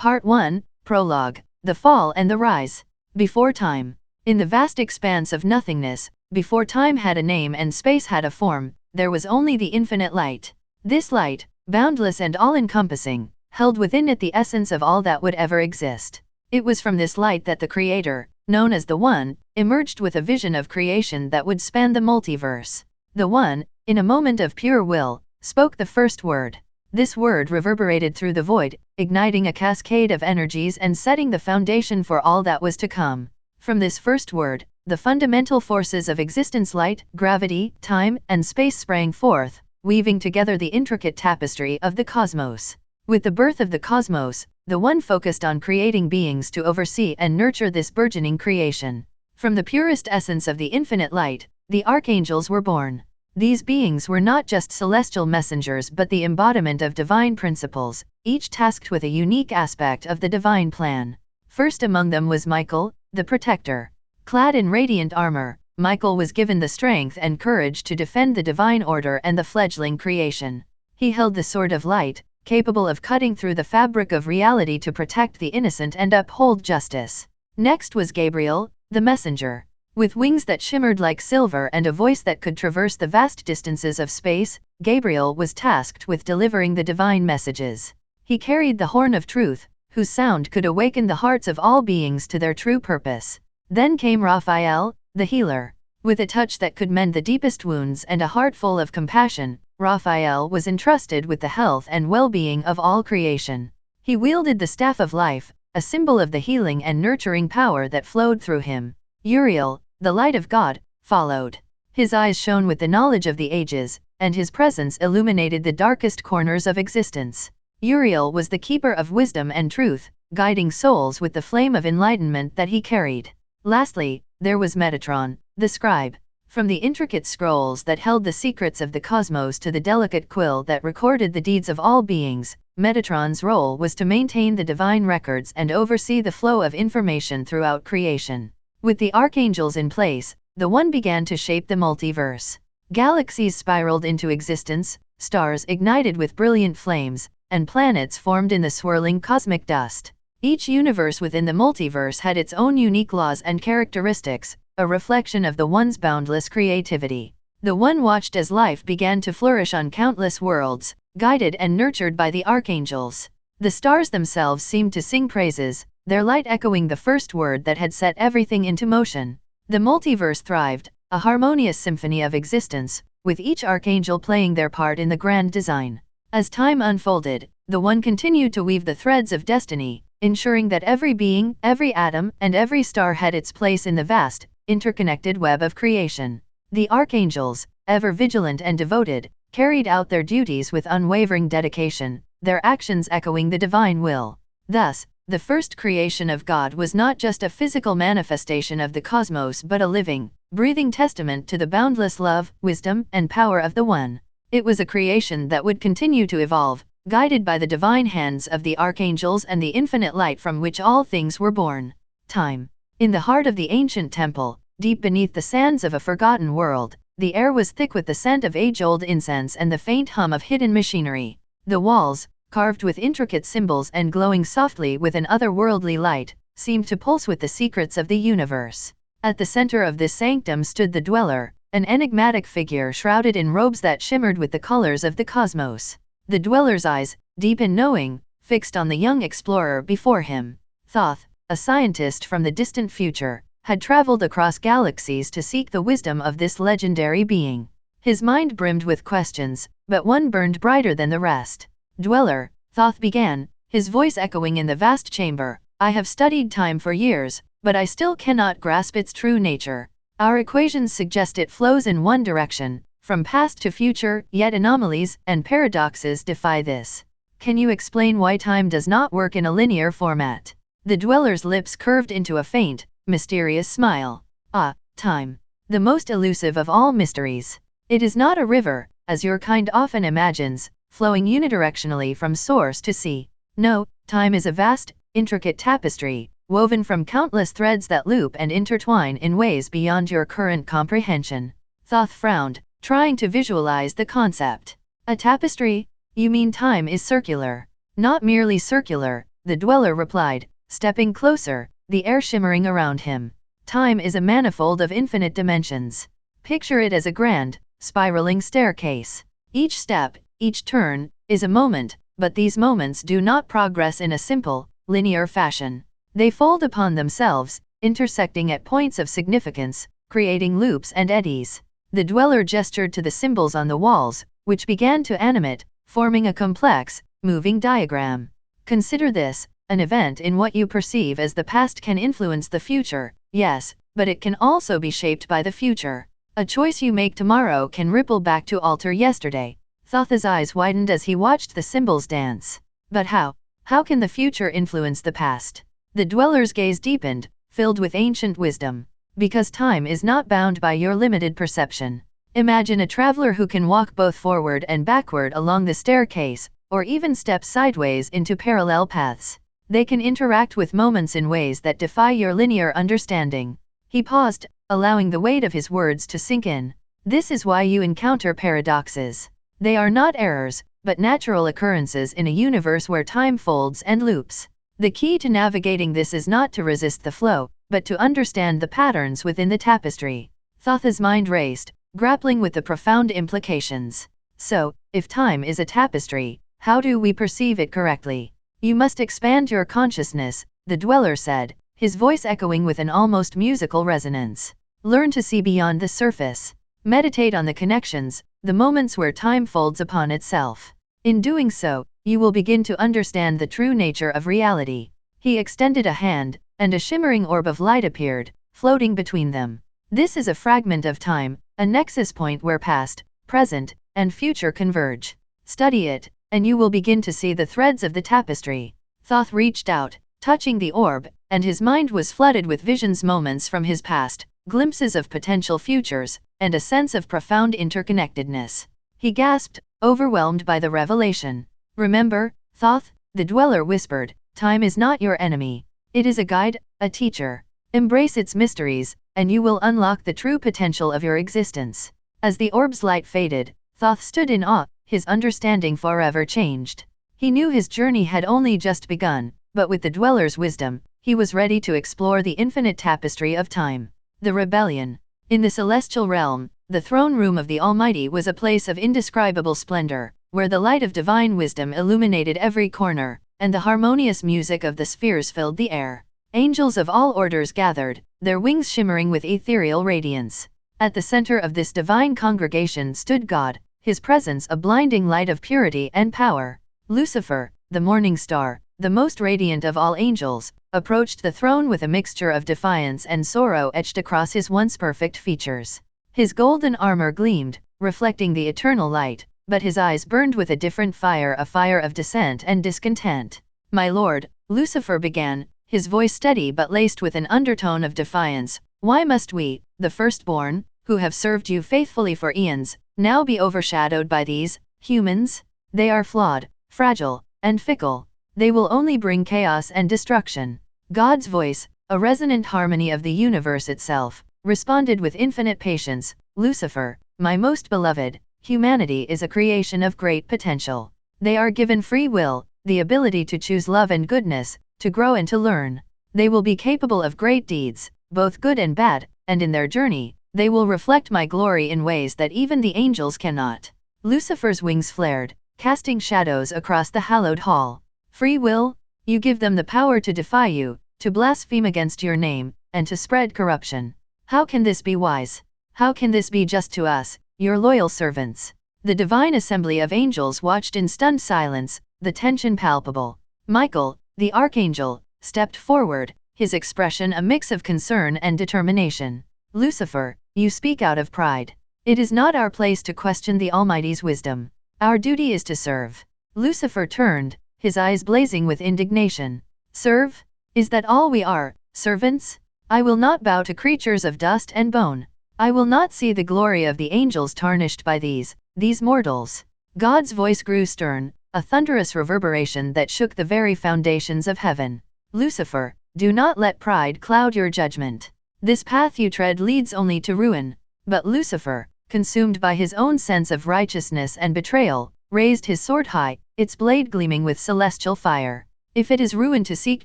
Part 1, Prologue, The Fall and the Rise. Before time. In the vast expanse of nothingness, before time had a name and space had a form, there was only the infinite light. This light, boundless and all-encompassing, held within it the essence of all that would ever exist. It was from this light that the Creator, known as the One, emerged with a vision of creation that would span the multiverse. The One, in a moment of pure will, spoke the first word. This word reverberated through the void, igniting a cascade of energies and setting the foundation for all that was to come. From this first word, the fundamental forces of existence, light, gravity, time, and space sprang forth, weaving together the intricate tapestry of the cosmos. With the birth of the cosmos, the One focused on creating beings to oversee and nurture this burgeoning creation. From the purest essence of the infinite light, the archangels were born. These beings were not just celestial messengers but the embodiment of divine principles, each tasked with a unique aspect of the divine plan. First among them was Michael, the protector. Clad in radiant armor, Michael was given the strength and courage to defend the divine order and the fledgling creation. He held the sword of light, capable of cutting through the fabric of reality to protect the innocent and uphold justice. Next was Gabriel, the messenger. With wings that shimmered like silver and a voice that could traverse the vast distances of space, Gabriel was tasked with delivering the divine messages. He carried the horn of truth, whose sound could awaken the hearts of all beings to their true purpose. Then came Raphael, the healer. With a touch that could mend the deepest wounds and a heart full of compassion, Raphael was entrusted with the health and well-being of all creation. He wielded the staff of life, a symbol of the healing and nurturing power that flowed through him. Uriel, the light of God, followed. His eyes shone with the knowledge of the ages, and his presence illuminated the darkest corners of existence. Uriel was the keeper of wisdom and truth, guiding souls with the flame of enlightenment that he carried. Lastly, there was Metatron, the scribe. From the intricate scrolls that held the secrets of the cosmos to the delicate quill that recorded the deeds of all beings, Metatron's role was to maintain the divine records and oversee the flow of information throughout creation. With the archangels in place, the One began to shape the multiverse. Galaxies spiraled into existence, stars ignited with brilliant flames, and planets formed in the swirling cosmic dust. Each universe within the multiverse had its own unique laws and characteristics, a reflection of the One's boundless creativity. The One watched as life began to flourish on countless worlds, guided and nurtured by the archangels. The stars themselves seemed to sing praises, their light echoing the first word that had set everything into motion. The multiverse thrived, a harmonious symphony of existence, with each archangel playing their part in the grand design. As time unfolded, the One continued to weave the threads of destiny, ensuring that every being, every atom, and every star had its place in the vast, interconnected web of creation. The archangels, ever vigilant and devoted, carried out their duties with unwavering dedication, their actions echoing the divine will. Thus, the first creation of God was not just a physical manifestation of the cosmos but a living, breathing testament to the boundless love, wisdom, and power of the One. It was a creation that would continue to evolve, guided by the divine hands of the archangels and the infinite light from which all things were born. Time. In the heart of the ancient temple, deep beneath the sands of a forgotten world, the air was thick with the scent of age-old incense and the faint hum of hidden machinery. The walls, carved with intricate symbols and glowing softly with an otherworldly light, seemed to pulse with the secrets of the universe. At the center of this sanctum stood the Dweller, an enigmatic figure shrouded in robes that shimmered with the colors of the cosmos. The Dweller's eyes, deep in knowing, fixed on the young explorer before him. Thoth, a scientist from the distant future, had traveled across galaxies to seek the wisdom of this legendary being. His mind brimmed with questions, but one burned brighter than the rest. Dweller, Thoth began, his voice echoing in the vast chamber, I have studied time for years, but I still cannot grasp its true nature. Our equations suggest it flows in one direction, from past to future, yet anomalies and paradoxes defy this. Can you explain why time does not work in a linear format? The Dweller's lips curved into a faint, mysterious smile. Ah, time. The most elusive of all mysteries. It is not a river, as your kind often imagines, flowing unidirectionally from source to sea. No, time is a vast, intricate tapestry, woven from countless threads that loop and intertwine in ways beyond your current comprehension. Thoth frowned, trying to visualize the concept. A tapestry? You mean time is circular? Not merely circular, the dweller replied, stepping closer, the air shimmering around him. Time is a manifold of infinite dimensions. Picture it as a grand, spiraling staircase. Each step, each turn, is a moment, but these moments do not progress in a simple, linear fashion. They fold upon themselves, intersecting at points of significance, creating loops and eddies. The dweller gestured to the symbols on the walls, which began to animate, forming a complex, moving diagram. Consider this: an event in what you perceive as the past can influence the future, yes, but it can also be shaped by the future. A choice you make tomorrow can ripple back to alter yesterday. Thoth's eyes widened as he watched the symbols dance. But how? How can the future influence the past? The dweller's gaze deepened, filled with ancient wisdom. Because time is not bound by your limited perception. Imagine a traveler who can walk both forward and backward along the staircase, or even step sideways into parallel paths. They can interact with moments in ways that defy your linear understanding. He paused, allowing the weight of his words to sink in. This is why you encounter paradoxes. They are not errors, but natural occurrences in a universe where time folds and loops. The key to navigating this is not to resist the flow, but to understand the patterns within the tapestry. Thoth's mind raced, grappling with the profound implications. So, if time is a tapestry, how do we perceive it correctly? You must expand your consciousness, the dweller said, his voice echoing with an almost musical resonance. Learn to see beyond the surface. Meditate on the connections, the moments where time folds upon itself. In doing so, you will begin to understand the true nature of reality. He extended a hand, and a shimmering orb of light appeared, floating between them. This is a fragment of time, a nexus point where past, present, and future converge. Study it, and you will begin to see the threads of the tapestry. Thoth reached out, touching the orb, and his mind was flooded with visions, moments from his past, glimpses of potential futures, and a sense of profound interconnectedness. He gasped, overwhelmed by the revelation. Remember, Thoth, the dweller whispered, time is not your enemy. It is a guide, a teacher. Embrace its mysteries, and you will unlock the true potential of your existence. As the orb's light faded, Thoth stood in awe, his understanding forever changed. He knew his journey had only just begun, but with the dweller's wisdom, he was ready to explore the infinite tapestry of time. The rebellion. In the celestial realm, the throne room of the Almighty was a place of indescribable splendor, where the light of divine wisdom illuminated every corner, and the harmonious music of the spheres filled the air. Angels of all orders gathered, their wings shimmering with ethereal radiance. At the center of this divine congregation stood God, his presence a blinding light of purity and power. Lucifer, the morning star, the most radiant of all angels, approached the throne with a mixture of defiance and sorrow etched across his once perfect features. His golden armor gleamed, reflecting the eternal light, but his eyes burned with a different fire, a fire of dissent and discontent. "My lord," Lucifer began, his voice steady but laced with an undertone of defiance, "why must we, the firstborn, who have served you faithfully for eons, now be overshadowed by these humans? They are flawed, fragile, and fickle. They will only bring chaos and destruction." God's voice, a resonant harmony of the universe itself, responded with infinite patience, "Lucifer, my most beloved, humanity is a creation of great potential. They are given free will, the ability to choose love and goodness, to grow and to learn. They will be capable of great deeds, both good and bad, and in their journey, they will reflect my glory in ways that even the angels cannot." Lucifer's wings flared, casting shadows across the hallowed hall. "Free will? You give them the power to defy you, to blaspheme against your name, and to spread corruption. How can this be wise? How can this be just to us, your loyal servants?" The divine assembly of angels watched in stunned silence, the tension palpable. Michael, the archangel, stepped forward, his expression a mix of concern and determination. "Lucifer, you speak out of pride. It is not our place to question the Almighty's wisdom. Our duty is to serve." Lucifer turned, his eyes blazing with indignation. "Serve? Is that all we are, servants? I will not bow to creatures of dust and bone. I will not see the glory of the angels tarnished by these mortals." God's voice grew stern, a thunderous reverberation that shook the very foundations of heaven. "Lucifer, do not let pride cloud your judgment. This path you tread leads only to ruin." But Lucifer, consumed by his own sense of righteousness and betrayal, raised his sword high, its blade gleaming with celestial fire. If it is ruin to seek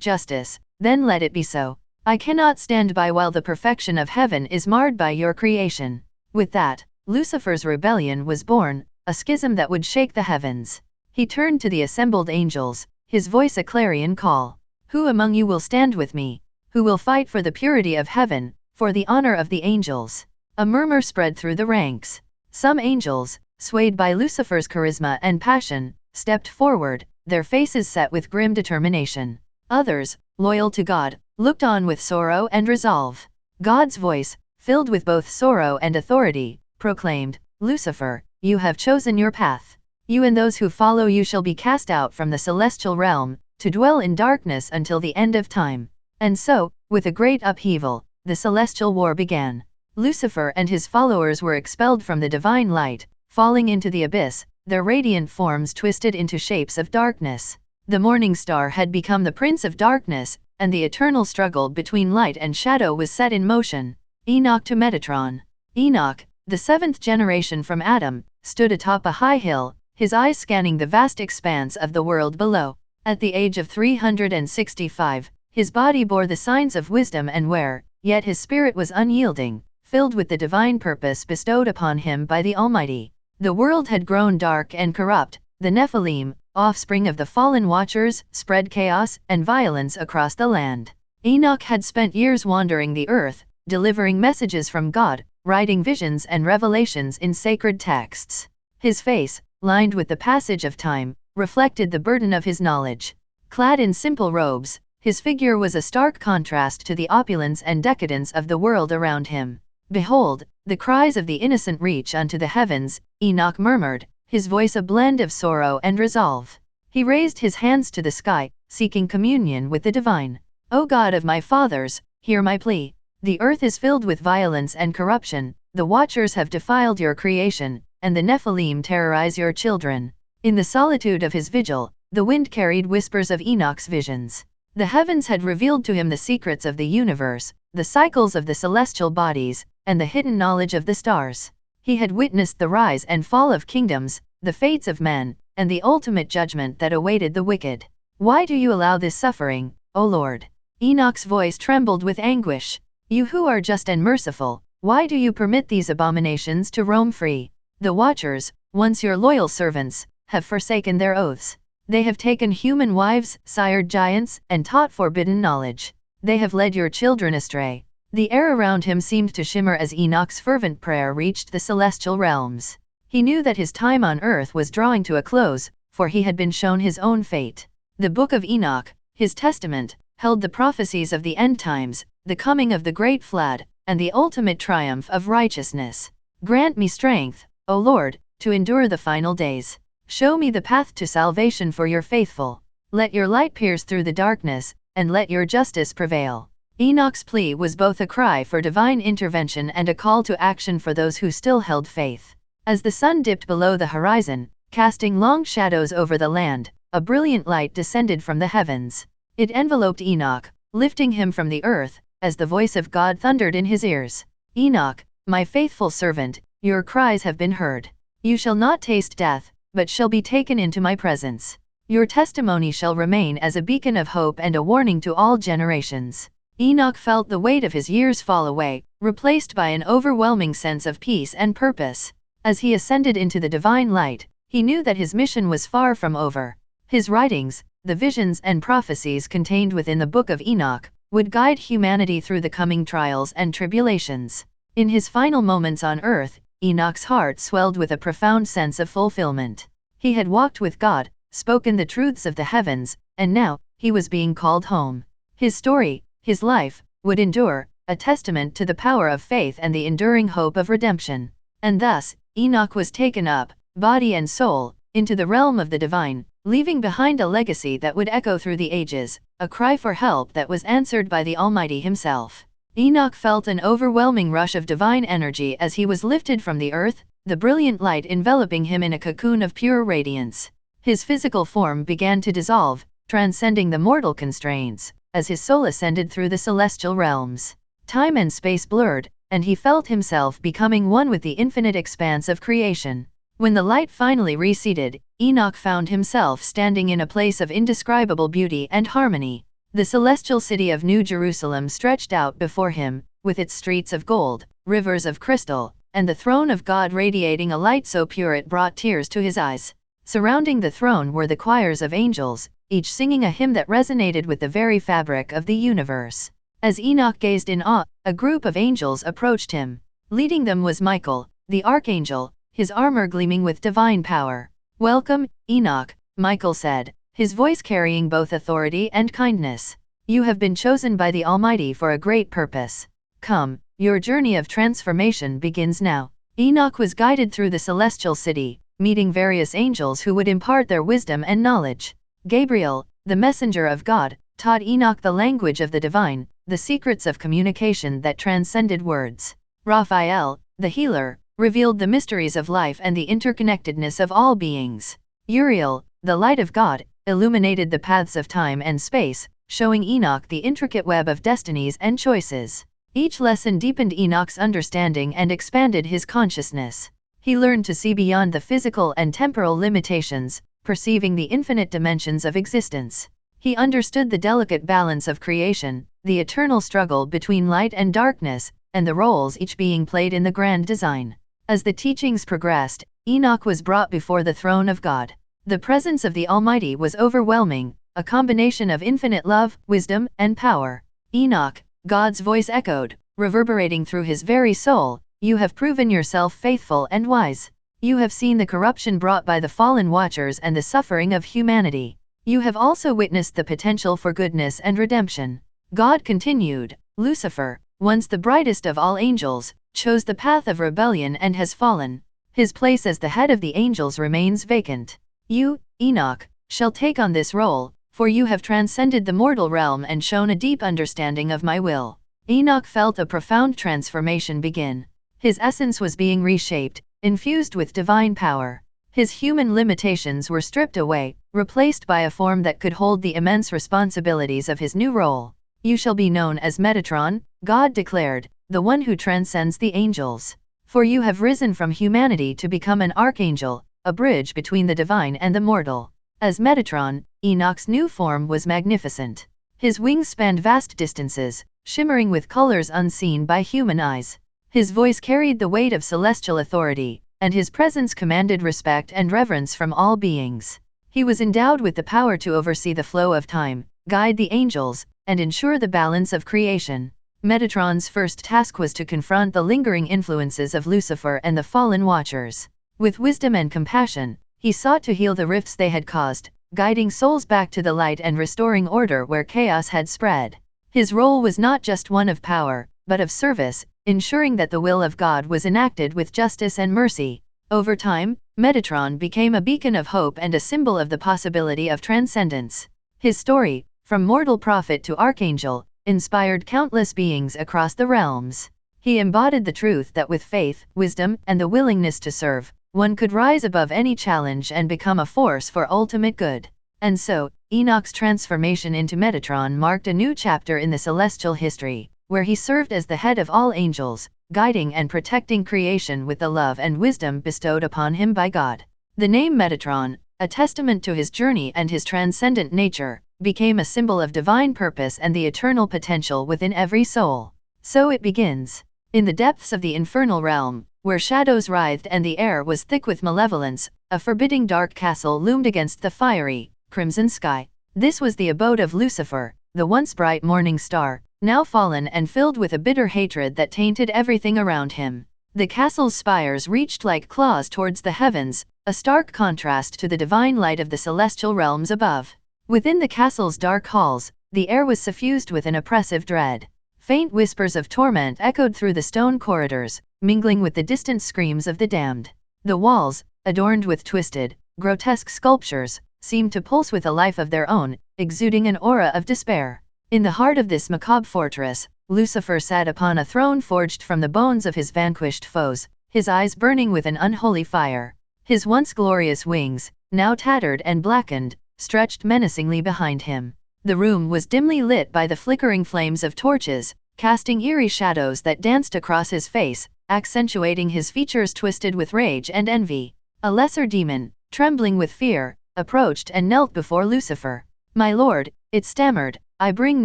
justice, then let it be so. I cannot stand by while the perfection of heaven is marred by your creation. With that, Lucifer's rebellion was born, a schism that would shake the heavens. He turned to the assembled angels, his voice a clarion call. Who among you will stand with me? Who will fight for the purity of heaven, for the honor of the angels? A murmur spread through the ranks. Some angels, swayed by Lucifer's charisma and passion, stepped forward, their faces set with grim determination. Others, loyal to God, looked on with sorrow and resolve. God's voice, filled with both sorrow and authority, proclaimed, Lucifer, you have chosen your path. You and those who follow you shall be cast out from the celestial realm, to dwell in darkness until the end of time. And so, with a great upheaval, the celestial war began. Lucifer and his followers were expelled from the divine light, falling into the abyss, their radiant forms twisted into shapes of darkness. The morning star had become the prince of darkness, and the eternal struggle between light and shadow was set in motion. Enoch to Metatron. Enoch, the seventh generation from Adam, stood atop a high hill, his eyes scanning the vast expanse of the world below. At the age of 365, his body bore the signs of wisdom and wear, yet his spirit was unyielding, filled with the divine purpose bestowed upon him by the Almighty. The world had grown dark and corrupt. The Nephilim, offspring of the fallen Watchers, spread chaos and violence across the land. Enoch had spent years wandering the earth, delivering messages from God, writing visions and revelations in sacred texts. His face, lined with the passage of time, reflected the burden of his knowledge. Clad in simple robes, his figure was a stark contrast to the opulence and decadence of the world around him. Behold, the cries of the innocent reach unto the heavens, Enoch murmured, his voice a blend of sorrow and resolve. He raised his hands to the sky, seeking communion with the divine. O God of my fathers, hear my plea. The earth is filled with violence and corruption, the Watchers have defiled your creation, and the Nephilim terrorize your children. In the solitude of his vigil, the wind carried whispers of Enoch's visions. The heavens had revealed to him the secrets of the universe, the cycles of the celestial bodies, and the hidden knowledge of the stars. He had witnessed the rise and fall of kingdoms, the fates of men, and the ultimate judgment that awaited the wicked. Why do you allow this suffering, O Lord? Enoch's voice trembled with anguish. You who are just and merciful, why do you permit these abominations to roam free? The Watchers, once your loyal servants, have forsaken their oaths. They have taken human wives, sired giants, and taught forbidden knowledge. They have led your children astray. The air around him seemed to shimmer as Enoch's fervent prayer reached the celestial realms. He knew that his time on earth was drawing to a close, for he had been shown his own fate. The Book of Enoch, his testament, held the prophecies of the end times, the coming of the great flood, and the ultimate triumph of righteousness. Grant me strength, O Lord, to endure the final days. Show me the path to salvation for your faithful. Let your light pierce through the darkness, and let your justice prevail. Enoch's plea was both a cry for divine intervention and a call to action for those who still held faith. As the sun dipped below the horizon, casting long shadows over the land, a brilliant light descended from the heavens. It enveloped Enoch, lifting him from the earth, as the voice of God thundered in his ears. Enoch, my faithful servant, your cries have been heard. You shall not taste death, but shall be taken into my presence. Your testimony shall remain as a beacon of hope and a warning to all generations. Enoch felt the weight of his years fall away, replaced by an overwhelming sense of peace and purpose. As he ascended into the divine light, he knew that his mission was far from over. His writings, the visions and prophecies contained within the Book of Enoch, would guide humanity through the coming trials and tribulations. In his final moments on earth, Enoch's heart swelled with a profound sense of fulfillment. He had walked with God, spoken the truths of the heavens, and now, he was being called home. His story, his life, would endure, a testament to the power of faith and the enduring hope of redemption. And thus, Enoch was taken up, body and soul, into the realm of the divine, leaving behind a legacy that would echo through the ages, a cry for help that was answered by the Almighty himself. Enoch felt an overwhelming rush of divine energy as he was lifted from the earth, the brilliant light enveloping him in a cocoon of pure radiance. His physical form began to dissolve, transcending the mortal constraints, as his soul ascended through the celestial realms. Time and space blurred, and he felt himself becoming one with the infinite expanse of creation. When the light finally receded, Enoch found himself standing in a place of indescribable beauty and harmony. The celestial city of New Jerusalem stretched out before him, with its streets of gold, rivers of crystal, and the throne of God radiating a light so pure it brought tears to his eyes. Surrounding the throne were the choirs of angels, each singing a hymn that resonated with the very fabric of the universe. As Enoch gazed in awe, a group of angels approached him. Leading them was Michael, the archangel, his armor gleaming with divine power. "Welcome, Enoch," Michael said, his voice carrying both authority and kindness. "You have been chosen by the Almighty for a great purpose. Come, your journey of transformation begins now." Enoch was guided through the celestial city, meeting various angels who would impart their wisdom and knowledge. Gabriel, the messenger of God, taught Enoch the language of the divine, the secrets of communication that transcended words. Raphael, the healer, revealed the mysteries of life and the interconnectedness of all beings. Uriel, the light of God, illuminated the paths of time and space, showing Enoch the intricate web of destinies and choices. Each lesson deepened Enoch's understanding and expanded his consciousness. He learned to see beyond the physical and temporal limitations, perceiving the infinite dimensions of existence. He understood the delicate balance of creation, the eternal struggle between light and darkness, and the roles each being played in the grand design. As the teachings progressed, Enoch was brought before the throne of God. The presence of the Almighty was overwhelming, a combination of infinite love, wisdom, and power. "Enoch," God's voice echoed, reverberating through his very soul, "you have proven yourself faithful and wise. You have seen the corruption brought by the fallen watchers and the suffering of humanity. You have also witnessed the potential for goodness and redemption." God continued, "Lucifer, once the brightest of all angels, chose the path of rebellion and has fallen. His place as the head of the angels remains vacant. You, Enoch, shall take on this role, for you have transcended the mortal realm and shown a deep understanding of my will." Enoch felt a profound transformation begin. His essence was being reshaped, infused with divine power. His human limitations were stripped away, replaced by a form that could hold the immense responsibilities of his new role. "You shall be known as Metatron," God declared, "the one who transcends the angels. For you have risen from humanity to become an archangel, a bridge between the divine and the mortal." As Metatron, Enoch's new form was magnificent. His wings spanned vast distances, shimmering with colors unseen by human eyes. His voice carried the weight of celestial authority, and his presence commanded respect and reverence from all beings. He was endowed with the power to oversee the flow of time, guide the angels, and ensure the balance of creation. Metatron's first task was to confront the lingering influences of Lucifer and the fallen watchers. With wisdom and compassion, he sought to heal the rifts they had caused, guiding souls back to the light and restoring order where chaos had spread. His role was not just one of power, but of service, ensuring that the will of God was enacted with justice and mercy. Over time, Metatron became a beacon of hope and a symbol of the possibility of transcendence. His story, from mortal prophet to archangel, inspired countless beings across the realms. He embodied the truth that with faith, wisdom, and the willingness to serve, one could rise above any challenge and become a force for ultimate good. And so, Enoch's transformation into Metatron marked a new chapter in the celestial history, where he served as the head of all angels, guiding and protecting creation with the love and wisdom bestowed upon him by God. The name Metatron, a testament to his journey and his transcendent nature, became a symbol of divine purpose and the eternal potential within every soul. So it begins. In the depths of the infernal realm, where shadows writhed and the air was thick with malevolence, a forbidding dark castle loomed against the fiery, crimson sky. This was the abode of Lucifer, the once bright morning star, now fallen and filled with a bitter hatred that tainted everything around him. The castle's spires reached like claws towards the heavens, a stark contrast to the divine light of the celestial realms above. Within the castle's dark halls, the air was suffused with an oppressive dread. Faint whispers of torment echoed through the stone corridors, mingling with the distant screams of the damned. The walls, adorned with twisted, grotesque sculptures, seemed to pulse with a life of their own, exuding an aura of despair. In the heart of this macabre fortress, Lucifer sat upon a throne forged from the bones of his vanquished foes, his eyes burning with an unholy fire. His once glorious wings, now tattered and blackened, stretched menacingly behind him. The room was dimly lit by the flickering flames of torches, casting eerie shadows that danced across his face, accentuating his features twisted with rage and envy. A lesser demon, trembling with fear, approached and knelt before Lucifer. "My lord," it stammered, "I bring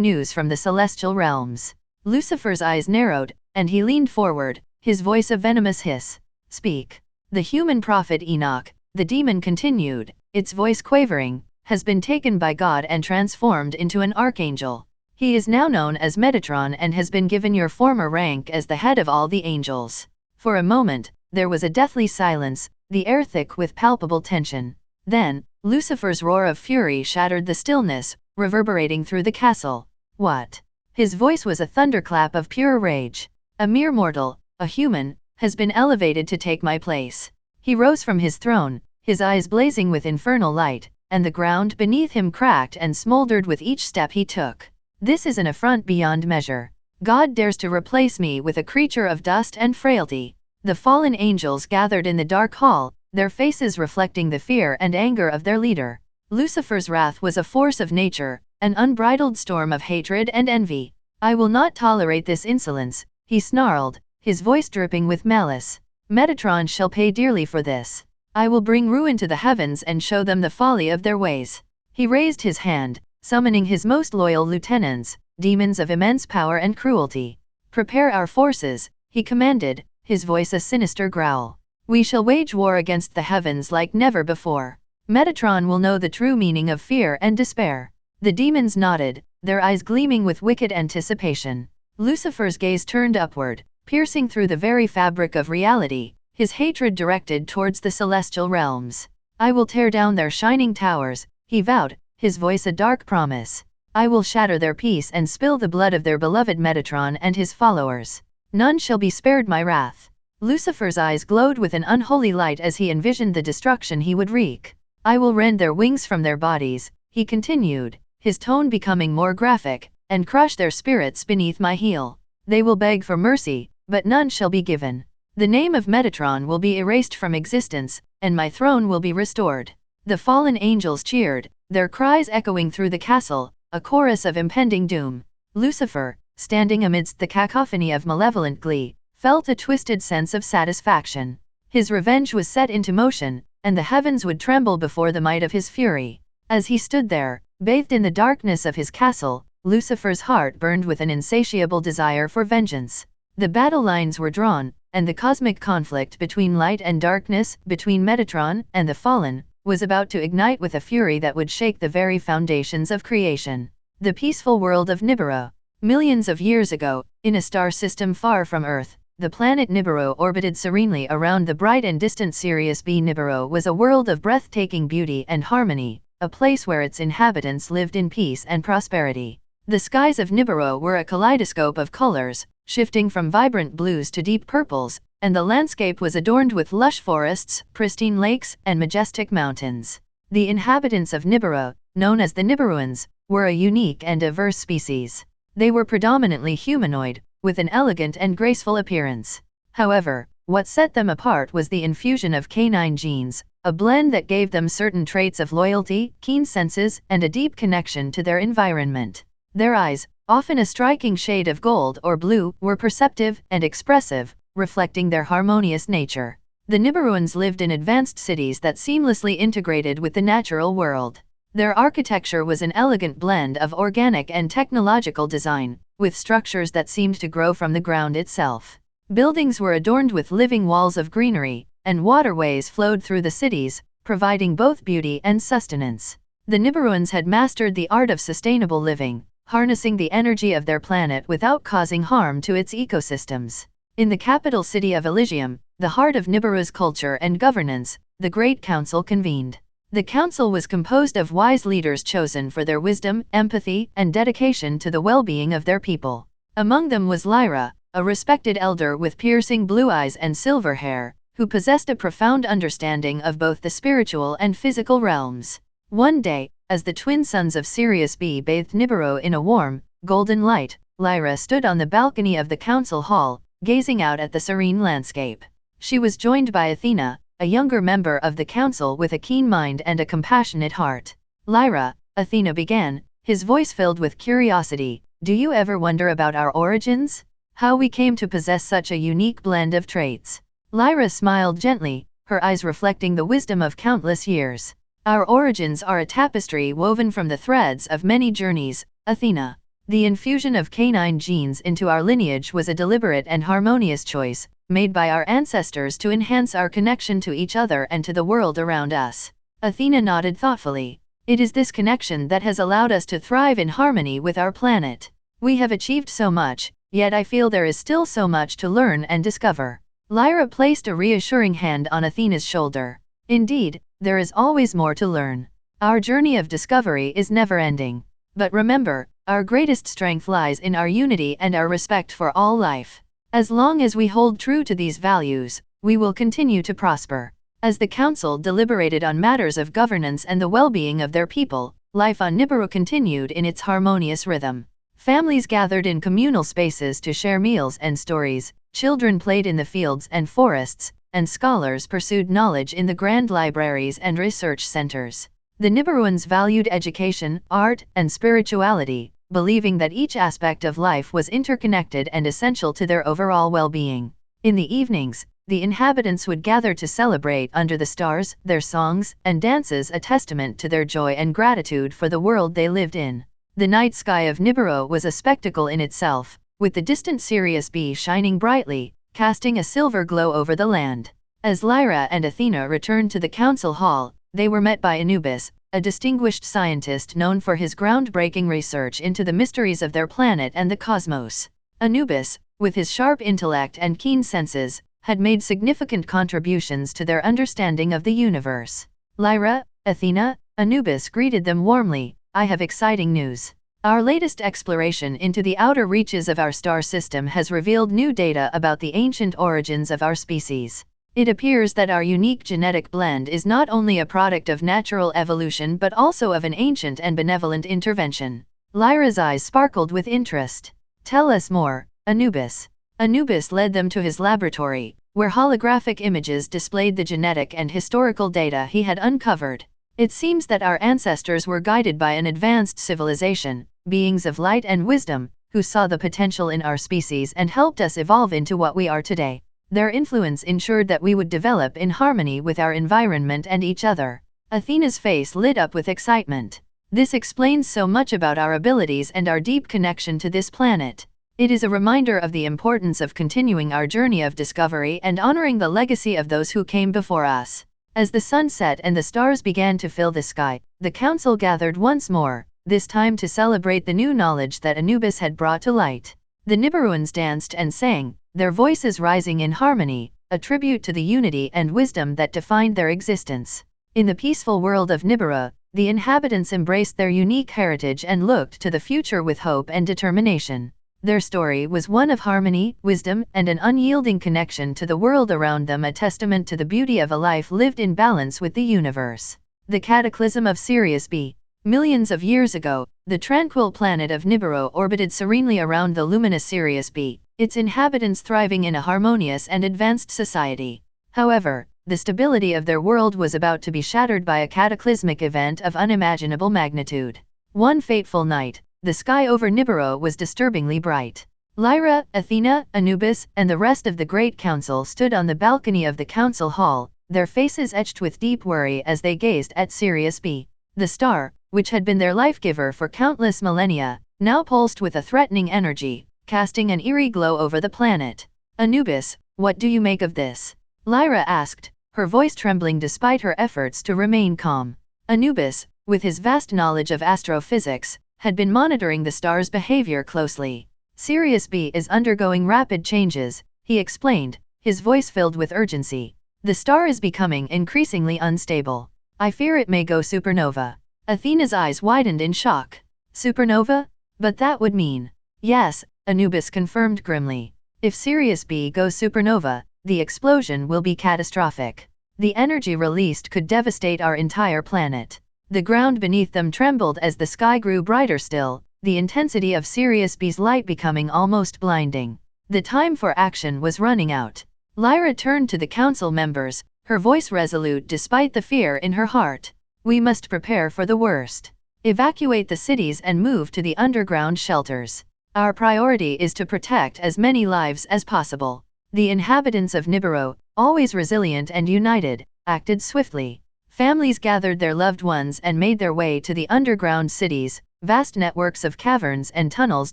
news from the celestial realms." Lucifer's eyes narrowed, and he leaned forward, his voice a venomous hiss. "Speak." "The human prophet Enoch," the demon continued, its voice quavering, "has been taken by God and transformed into an archangel. He is now known as Metatron and has been given your former rank as the head of all the angels." For a moment, there was a deathly silence, the air thick with palpable tension. Then, Lucifer's roar of fury shattered the stillness, reverberating through the castle. "What?" His voice was a thunderclap of pure rage. "A mere mortal, a human, has been elevated to take my place." He rose from his throne, his eyes blazing with infernal light, and the ground beneath him cracked and smoldered with each step he took. "This is an affront beyond measure. God dares to replace me with a creature of dust and frailty." The fallen angels gathered in the dark hall, their faces reflecting the fear and anger of their leader. Lucifer's wrath was a force of nature, an unbridled storm of hatred and envy. "I will not tolerate this insolence," he snarled, his voice dripping with malice. "Metatron shall pay dearly for this. I will bring ruin to the heavens and show them the folly of their ways." He raised his hand, summoning his most loyal lieutenants, demons of immense power and cruelty. "Prepare our forces," he commanded, his voice a sinister growl. "We shall wage war against the heavens like never before. Metatron will know the true meaning of fear and despair." The demons nodded, their eyes gleaming with wicked anticipation. Lucifer's gaze turned upward, piercing through the very fabric of reality, his hatred directed towards the celestial realms. "I will tear down their shining towers," he vowed, his voice a dark promise. "I will shatter their peace and spill the blood of their beloved Metatron and his followers. None shall be spared my wrath." Lucifer's eyes glowed with an unholy light as he envisioned the destruction he would wreak. "I will rend their wings from their bodies," he continued, his tone becoming more graphic, "and crush their spirits beneath my heel. They will beg for mercy, but none shall be given. The name of Metatron will be erased from existence, and my throne will be restored." The fallen angels cheered, their cries echoing through the castle, a chorus of impending doom. Lucifer, standing amidst the cacophony of malevolent glee, felt a twisted sense of satisfaction. His revenge was set into motion, and the heavens would tremble before the might of his fury. As he stood there, bathed in the darkness of his castle, Lucifer's heart burned with an insatiable desire for vengeance. The battle lines were drawn, and the cosmic conflict between light and darkness, between Metatron and the fallen, was about to ignite with a fury that would shake the very foundations of creation. The peaceful world of Nibiru. Millions of years ago, in a star system far from Earth, the planet Nibiru orbited serenely around the bright and distant Sirius B. Nibiru was a world of breathtaking beauty and harmony, a place where its inhabitants lived in peace and prosperity. The skies of Nibiru were a kaleidoscope of colors, shifting from vibrant blues to deep purples, and the landscape was adorned with lush forests, pristine lakes, and majestic mountains. The inhabitants of Nibiru, known as the Nibiruans, were a unique and diverse species. They were predominantly humanoid, with an elegant and graceful appearance. However, what set them apart was the infusion of canine genes, a blend that gave them certain traits of loyalty, keen senses, and a deep connection to their environment. Their eyes, often a striking shade of gold or blue, were perceptive and expressive, reflecting their harmonious nature. The Nibiruans lived in advanced cities that seamlessly integrated with the natural world. Their architecture was an elegant blend of organic and technological design, with structures that seemed to grow from the ground itself. Buildings were adorned with living walls of greenery, and waterways flowed through the cities, providing both beauty and sustenance. The Nibiruans had mastered the art of sustainable living, harnessing the energy of their planet without causing harm to its ecosystems. In the capital city of Elysium, the heart of Nibiru's culture and governance, the Great Council convened. The council was composed of wise leaders chosen for their wisdom, empathy, and dedication to the well-being of their people. Among them was Lyra, a respected elder with piercing blue eyes and silver hair, who possessed a profound understanding of both the spiritual and physical realms. One day, as the twin sons of Sirius B bathed Nibiru in a warm, golden light, Lyra stood on the balcony of the council hall, gazing out at the serene landscape. She was joined by Athena, a younger member of the council with a keen mind and a compassionate heart. "Lyra," Athena began, his voice filled with curiosity, "do you ever wonder about our origins? How we came to possess such a unique blend of traits?" Lyra smiled gently, her eyes reflecting the wisdom of countless years. Our origins are a tapestry woven from the threads of many journeys, Athena. The infusion of canine genes into our lineage was a deliberate and harmonious choice, made by our ancestors to enhance our connection to each other and to the world around us. Athena nodded thoughtfully. It is this connection that has allowed us to thrive in harmony with our planet. We have achieved so much, yet I feel there is still so much to learn and discover. Lyra placed a reassuring hand on Athena's shoulder. Indeed, there is always more to learn. Our journey of discovery is never-ending. But remember, our greatest strength lies in our unity and our respect for all life. As long as we hold true to these values, we will continue to prosper. As the council deliberated on matters of governance and the well-being of their people, life on Nibiru continued in its harmonious rhythm. Families gathered in communal spaces to share meals and stories, children played in the fields and forests, and scholars pursued knowledge in the grand libraries and research centers. The Nibiruans valued education, art, and spirituality, believing that each aspect of life was interconnected and essential to their overall well-being. In the evenings, the inhabitants would gather to celebrate under the stars, their songs and dances a testament to their joy and gratitude for the world they lived in. The night sky of Nibiru was a spectacle in itself, with the distant Sirius B shining brightly, casting a silver glow over the land. As Lyra and Athena returned to the council hall, they were met by Anubis, a distinguished scientist known for his groundbreaking research into the mysteries of their planet and the cosmos. Anubis, with his sharp intellect and keen senses, had made significant contributions to their understanding of the universe. Lyra, Athena, Anubis greeted them warmly. I have exciting news. Our latest exploration into the outer reaches of our star system has revealed new data about the ancient origins of our species. It appears that our unique genetic blend is not only a product of natural evolution but also of an ancient and benevolent intervention. Lyra's eyes sparkled with interest. Tell us more, Anubis. Anubis led them to his laboratory, where holographic images displayed the genetic and historical data he had uncovered. It seems that our ancestors were guided by an advanced civilization, beings of light and wisdom, who saw the potential in our species and helped us evolve into what we are today. Their influence ensured that we would develop in harmony with our environment and each other. Athena's face lit up with excitement. This explains so much about our abilities and our deep connection to this planet. It is a reminder of the importance of continuing our journey of discovery and honoring the legacy of those who came before us. As the sun set and the stars began to fill the sky, the council gathered once more, this time to celebrate the new knowledge that Anubis had brought to light. The Nibiruans danced and sang, their voices rising in harmony, a tribute to the unity and wisdom that defined their existence. In the peaceful world of Nibiru, the inhabitants embraced their unique heritage and looked to the future with hope and determination. Their story was one of harmony, wisdom, and an unyielding connection to the world around them, a testament to the beauty of a life lived in balance with the universe. The cataclysm of Sirius B. Millions of years ago, the tranquil planet of Nibiru orbited serenely around the luminous Sirius B, its inhabitants thriving in a harmonious and advanced society. However, the stability of their world was about to be shattered by a cataclysmic event of unimaginable magnitude. One fateful night, the sky over Nibiru was disturbingly bright. Lyra, Athena, Anubis, and the rest of the Great Council stood on the balcony of the council hall, their faces etched with deep worry as they gazed at Sirius B. The star, which had been their life-giver for countless millennia, now pulsed with a threatening energy, casting an eerie glow over the planet. Anubis, what do you make of this? Lyra asked, her voice trembling despite her efforts to remain calm. Anubis, with his vast knowledge of astrophysics, had been monitoring the star's behavior closely. Sirius B is undergoing rapid changes, he explained, his voice filled with urgency. The star is becoming increasingly unstable. I fear it may go supernova. Athena's eyes widened in shock. Supernova? But that would mean... Yes, Anubis confirmed grimly. If Sirius B goes supernova, the explosion will be catastrophic. The energy released could devastate our entire planet. The ground beneath them trembled as the sky grew brighter still, the intensity of Sirius B's light becoming almost blinding. The time for action was running out. Lyra turned to the council members, her voice resolute despite the fear in her heart. We must prepare for the worst. Evacuate the cities and move to the underground shelters. Our priority is to protect as many lives as possible. The inhabitants of Nibiru, always resilient and united, acted swiftly. Families gathered their loved ones and made their way to the underground cities, vast networks of caverns and tunnels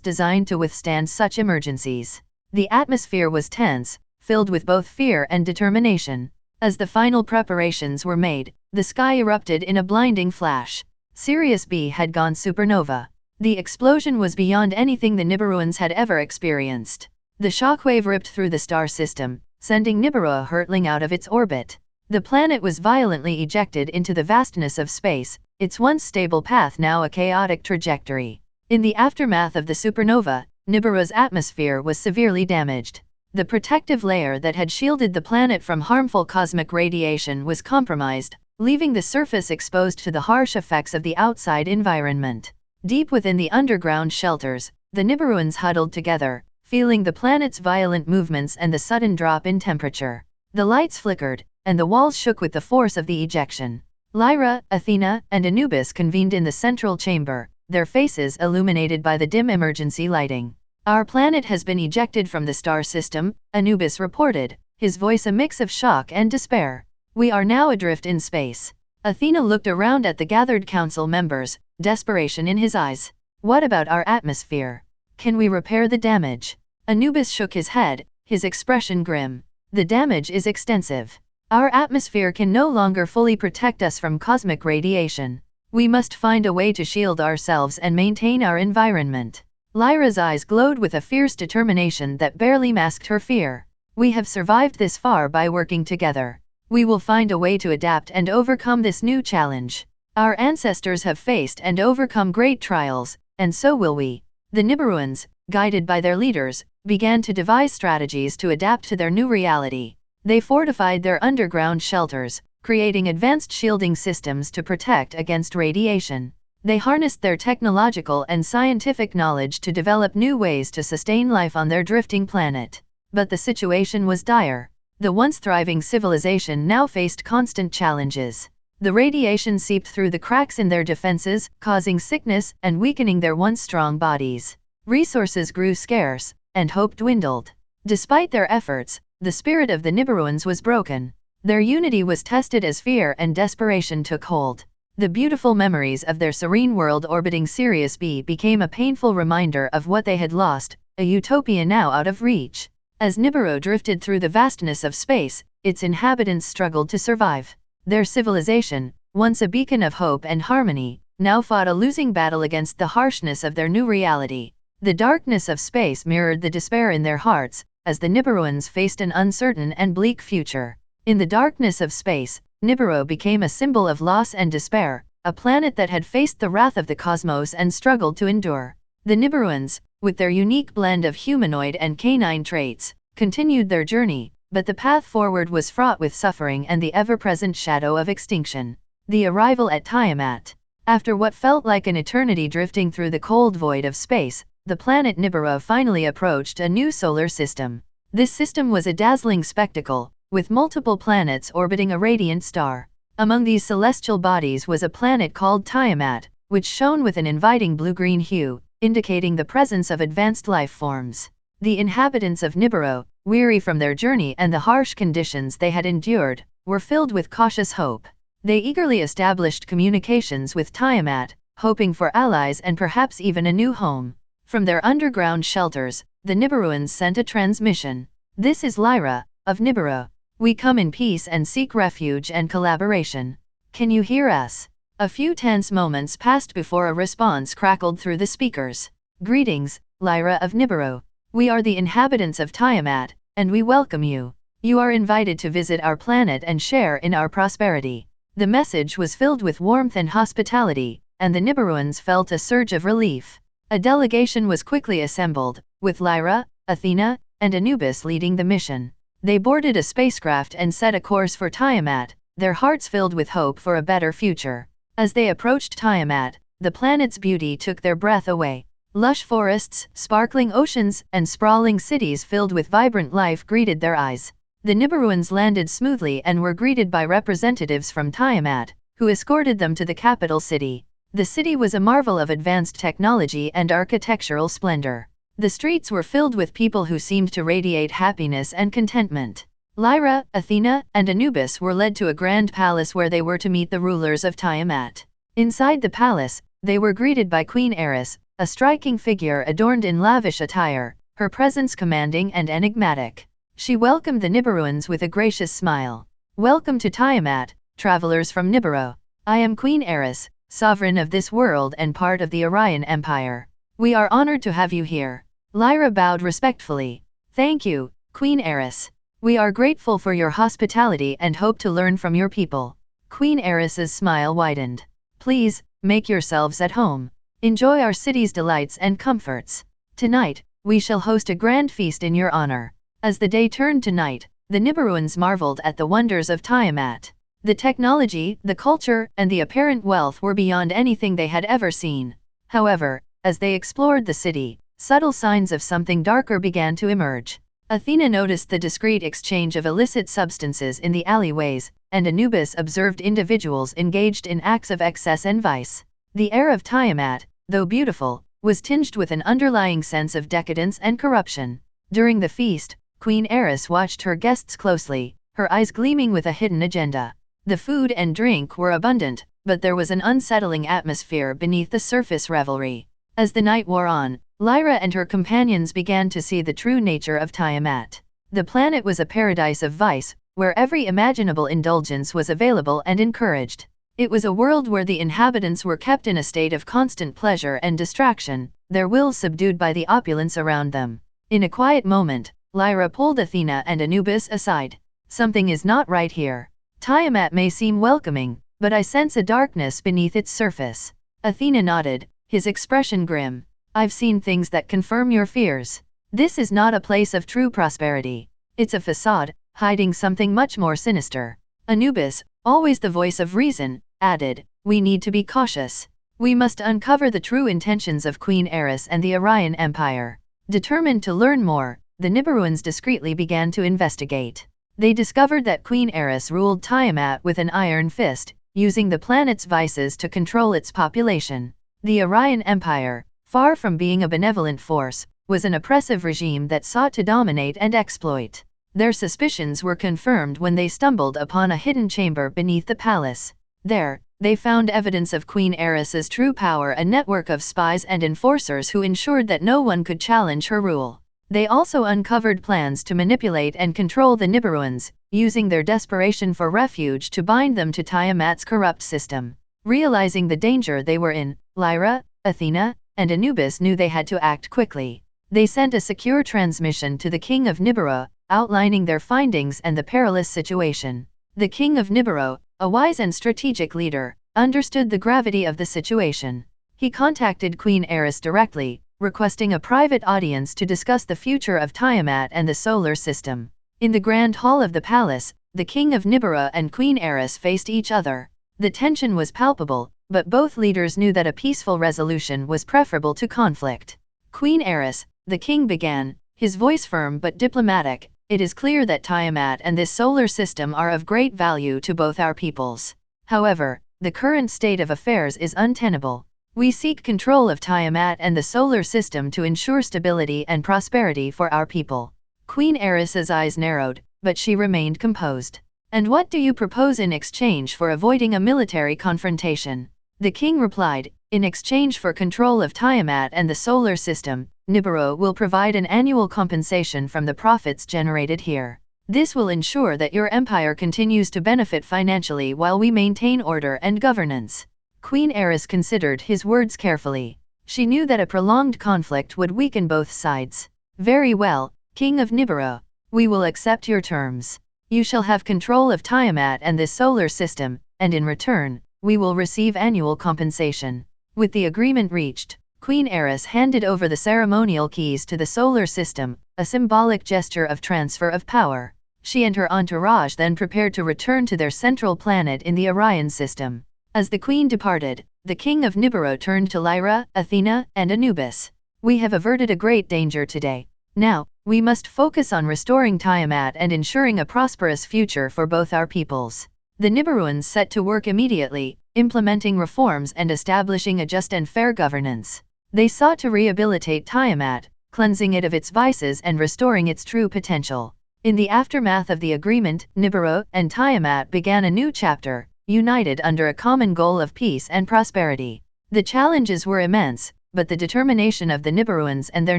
designed to withstand such emergencies. The atmosphere was tense, filled with both fear and determination. As the final preparations were made, the sky erupted in a blinding flash. Sirius B had gone supernova. The explosion was beyond anything the Nibiruans had ever experienced. The shockwave ripped through the star system, sending Nibiru hurtling out of its orbit. The planet was violently ejected into the vastness of space, its once stable path now a chaotic trajectory. In the aftermath of the supernova, Nibiru's atmosphere was severely damaged. The protective layer that had shielded the planet from harmful cosmic radiation was compromised, leaving the surface exposed to the harsh effects of the outside environment. Deep within the underground shelters, the Nibiruans huddled together, feeling the planet's violent movements and the sudden drop in temperature. The lights flickered, and the walls shook with the force of the ejection. Lyra, Athena, and Anubis convened in the central chamber, their faces illuminated by the dim emergency lighting. "Our planet has been ejected from the star system," Anubis reported, his voice a mix of shock and despair. "We are now adrift in space." Athena looked around at the gathered council members, desperation in his eyes. "What about our atmosphere? Can we repair the damage?" Anubis shook his head, his expression grim. "The damage is extensive. Our atmosphere can no longer fully protect us from cosmic radiation. We must find a way to shield ourselves and maintain our environment." Lyra's eyes glowed with a fierce determination that barely masked her fear. "We have survived this far by working together. We will find a way to adapt and overcome this new challenge. Our ancestors have faced and overcome great trials, and so will we." The Nibiruans, guided by their leaders, began to devise strategies to adapt to their new reality. They fortified their underground shelters, creating advanced shielding systems to protect against radiation. They harnessed their technological and scientific knowledge to develop new ways to sustain life on their drifting planet. But the situation was dire. The once thriving civilization now faced constant challenges. The radiation seeped through the cracks in their defenses, causing sickness and weakening their once strong bodies. Resources grew scarce, and hope dwindled. Despite their efforts, the spirit of the Nibiruans was broken. Their unity was tested as fear and desperation took hold. The beautiful memories of their serene world orbiting Sirius B became a painful reminder of what they had lost, a utopia now out of reach. As Nibiru drifted through the vastness of space, its inhabitants struggled to survive. Their civilization, once a beacon of hope and harmony, now fought a losing battle against the harshness of their new reality. The darkness of space mirrored the despair in their hearts, as the Nibiruans faced an uncertain and bleak future. In the darkness of space, Nibiru became a symbol of loss and despair, a planet that had faced the wrath of the cosmos and struggled to endure. The Nibiruans, with their unique blend of humanoid and canine traits, continued their journey, but the path forward was fraught with suffering and the ever-present shadow of extinction. The arrival at Tiamat. After what felt like an eternity drifting through the cold void of space, the planet Nibiru finally approached a new solar system. This system was a dazzling spectacle, with multiple planets orbiting a radiant star. Among these celestial bodies was a planet called Tiamat, which shone with an inviting blue-green hue, indicating the presence of advanced life forms. The inhabitants of Nibiru, weary from their journey and the harsh conditions they had endured, were filled with cautious hope. They eagerly established communications with Tiamat, hoping for allies and perhaps even a new home. From their underground shelters, the Nibiruans sent a transmission. "This is Lyra, of Nibiru. We come in peace and seek refuge and collaboration. Can you hear us?" A few tense moments passed before a response crackled through the speakers. "Greetings, Lyra of Nibiru. We are the inhabitants of Tiamat, and we welcome you. You are invited to visit our planet and share in our prosperity." The message was filled with warmth and hospitality, and the Nibiruans felt a surge of relief. A delegation was quickly assembled, with Lyra, Athena, and Anubis leading the mission. They boarded a spacecraft and set a course for Tiamat, their hearts filled with hope for a better future. As they approached Tiamat, the planet's beauty took their breath away. Lush forests, sparkling oceans, and sprawling cities filled with vibrant life greeted their eyes. The Nibiruans landed smoothly and were greeted by representatives from Tiamat, who escorted them to the capital city. The city was a marvel of advanced technology and architectural splendor. The streets were filled with people who seemed to radiate happiness and contentment. Lyra, Athena, and Anubis were led to a grand palace where they were to meet the rulers of Tiamat. Inside the palace, they were greeted by Queen Eris, a striking figure adorned in lavish attire, her presence commanding and enigmatic. She welcomed the Nibiruans with a gracious smile. "Welcome to Tiamat, travelers from Nibiru. I am Queen Eris, sovereign of this world and part of the Orion Empire. We are honored to have you here." Lyra bowed respectfully. "Thank you, Queen Eris. We are grateful for your hospitality and hope to learn from your people." Queen Eris's smile widened. "Please, make yourselves at home. Enjoy our city's delights and comforts. Tonight, we shall host a grand feast in your honor." As the day turned to night, the Nibiruans marveled at the wonders of Tiamat. The technology, the culture, and the apparent wealth were beyond anything they had ever seen. However, as they explored the city, subtle signs of something darker began to emerge. Athena noticed the discreet exchange of illicit substances in the alleyways, and Anubis observed individuals engaged in acts of excess and vice. The air of Tiamat, though beautiful, was tinged with an underlying sense of decadence and corruption. During the feast, Queen Eris watched her guests closely, her eyes gleaming with a hidden agenda. The food and drink were abundant, but there was an unsettling atmosphere beneath the surface revelry. As the night wore on, Lyra and her companions began to see the true nature of Tiamat. The planet was a paradise of vice, where every imaginable indulgence was available and encouraged. It was a world where the inhabitants were kept in a state of constant pleasure and distraction, their wills subdued by the opulence around them. In a quiet moment, Lyra pulled Athena and Anubis aside. "Something is not right here. Tiamat may seem welcoming, but I sense a darkness beneath its surface." Athena nodded, his expression grim. "I've seen things that confirm your fears. This is not a place of true prosperity. It's a facade, hiding something much more sinister." Anubis, always the voice of reason, added, "We need to be cautious. We must uncover the true intentions of Queen Eris and the Orion Empire." Determined to learn more, the Nibiruans discreetly began to investigate. They discovered that Queen Eris ruled Tiamat with an iron fist, using the planet's vices to control its population. The Orion Empire, far from being a benevolent force, was an oppressive regime that sought to dominate and exploit. Their suspicions were confirmed when they stumbled upon a hidden chamber beneath the palace. There, they found evidence of Queen Eris's true power, a network of spies and enforcers who ensured that no one could challenge her rule. They also uncovered plans to manipulate and control the Nibiruans, using their desperation for refuge to bind them to Tiamat's corrupt system. Realizing the danger they were in, Lyra, Athena, and Anubis knew they had to act quickly. They sent a secure transmission to the King of Nibiru, outlining their findings and the perilous situation. The King of Nibiru, a wise and strategic leader, understood the gravity of the situation. He contacted Queen Eris directly, requesting a private audience to discuss the future of Tiamat and the solar system. In the grand hall of the palace, the King of Nibiru and Queen Eris faced each other. The tension was palpable, but both leaders knew that a peaceful resolution was preferable to conflict. "Queen Eris," the king began, his voice firm but diplomatic, "it is clear that Tiamat and this solar system are of great value to both our peoples. However, the current state of affairs is untenable. We seek control of Tiamat and the solar system to ensure stability and prosperity for our people." Queen Eris's eyes narrowed, but she remained composed. "And what do you propose in exchange for avoiding a military confrontation?" The king replied, "In exchange for control of Tiamat and the solar system, Nibiru will provide an annual compensation from the profits generated here. This will ensure that your empire continues to benefit financially while we maintain order and governance." Queen Eris considered his words carefully. She knew that a prolonged conflict would weaken both sides. "Very well, King of Nibiru. We will accept your terms. You shall have control of Tiamat and the solar system, and in return, we will receive annual compensation." With the agreement reached, Queen Eris handed over the ceremonial keys to the solar system, a symbolic gesture of transfer of power. She and her entourage then prepared to return to their central planet in the Orion system. As the queen departed, the king of Nibiru turned to Lyra, Athena, and Anubis. "We have averted a great danger today. Now, we must focus on restoring Tiamat and ensuring a prosperous future for both our peoples." The Nibiruans set to work immediately, implementing reforms and establishing a just and fair governance. They sought to rehabilitate Tiamat, cleansing it of its vices and restoring its true potential. In the aftermath of the agreement, Nibiru and Tiamat began a new chapter, united under a common goal of peace and prosperity. The challenges were immense, but the determination of the Nibiruans and their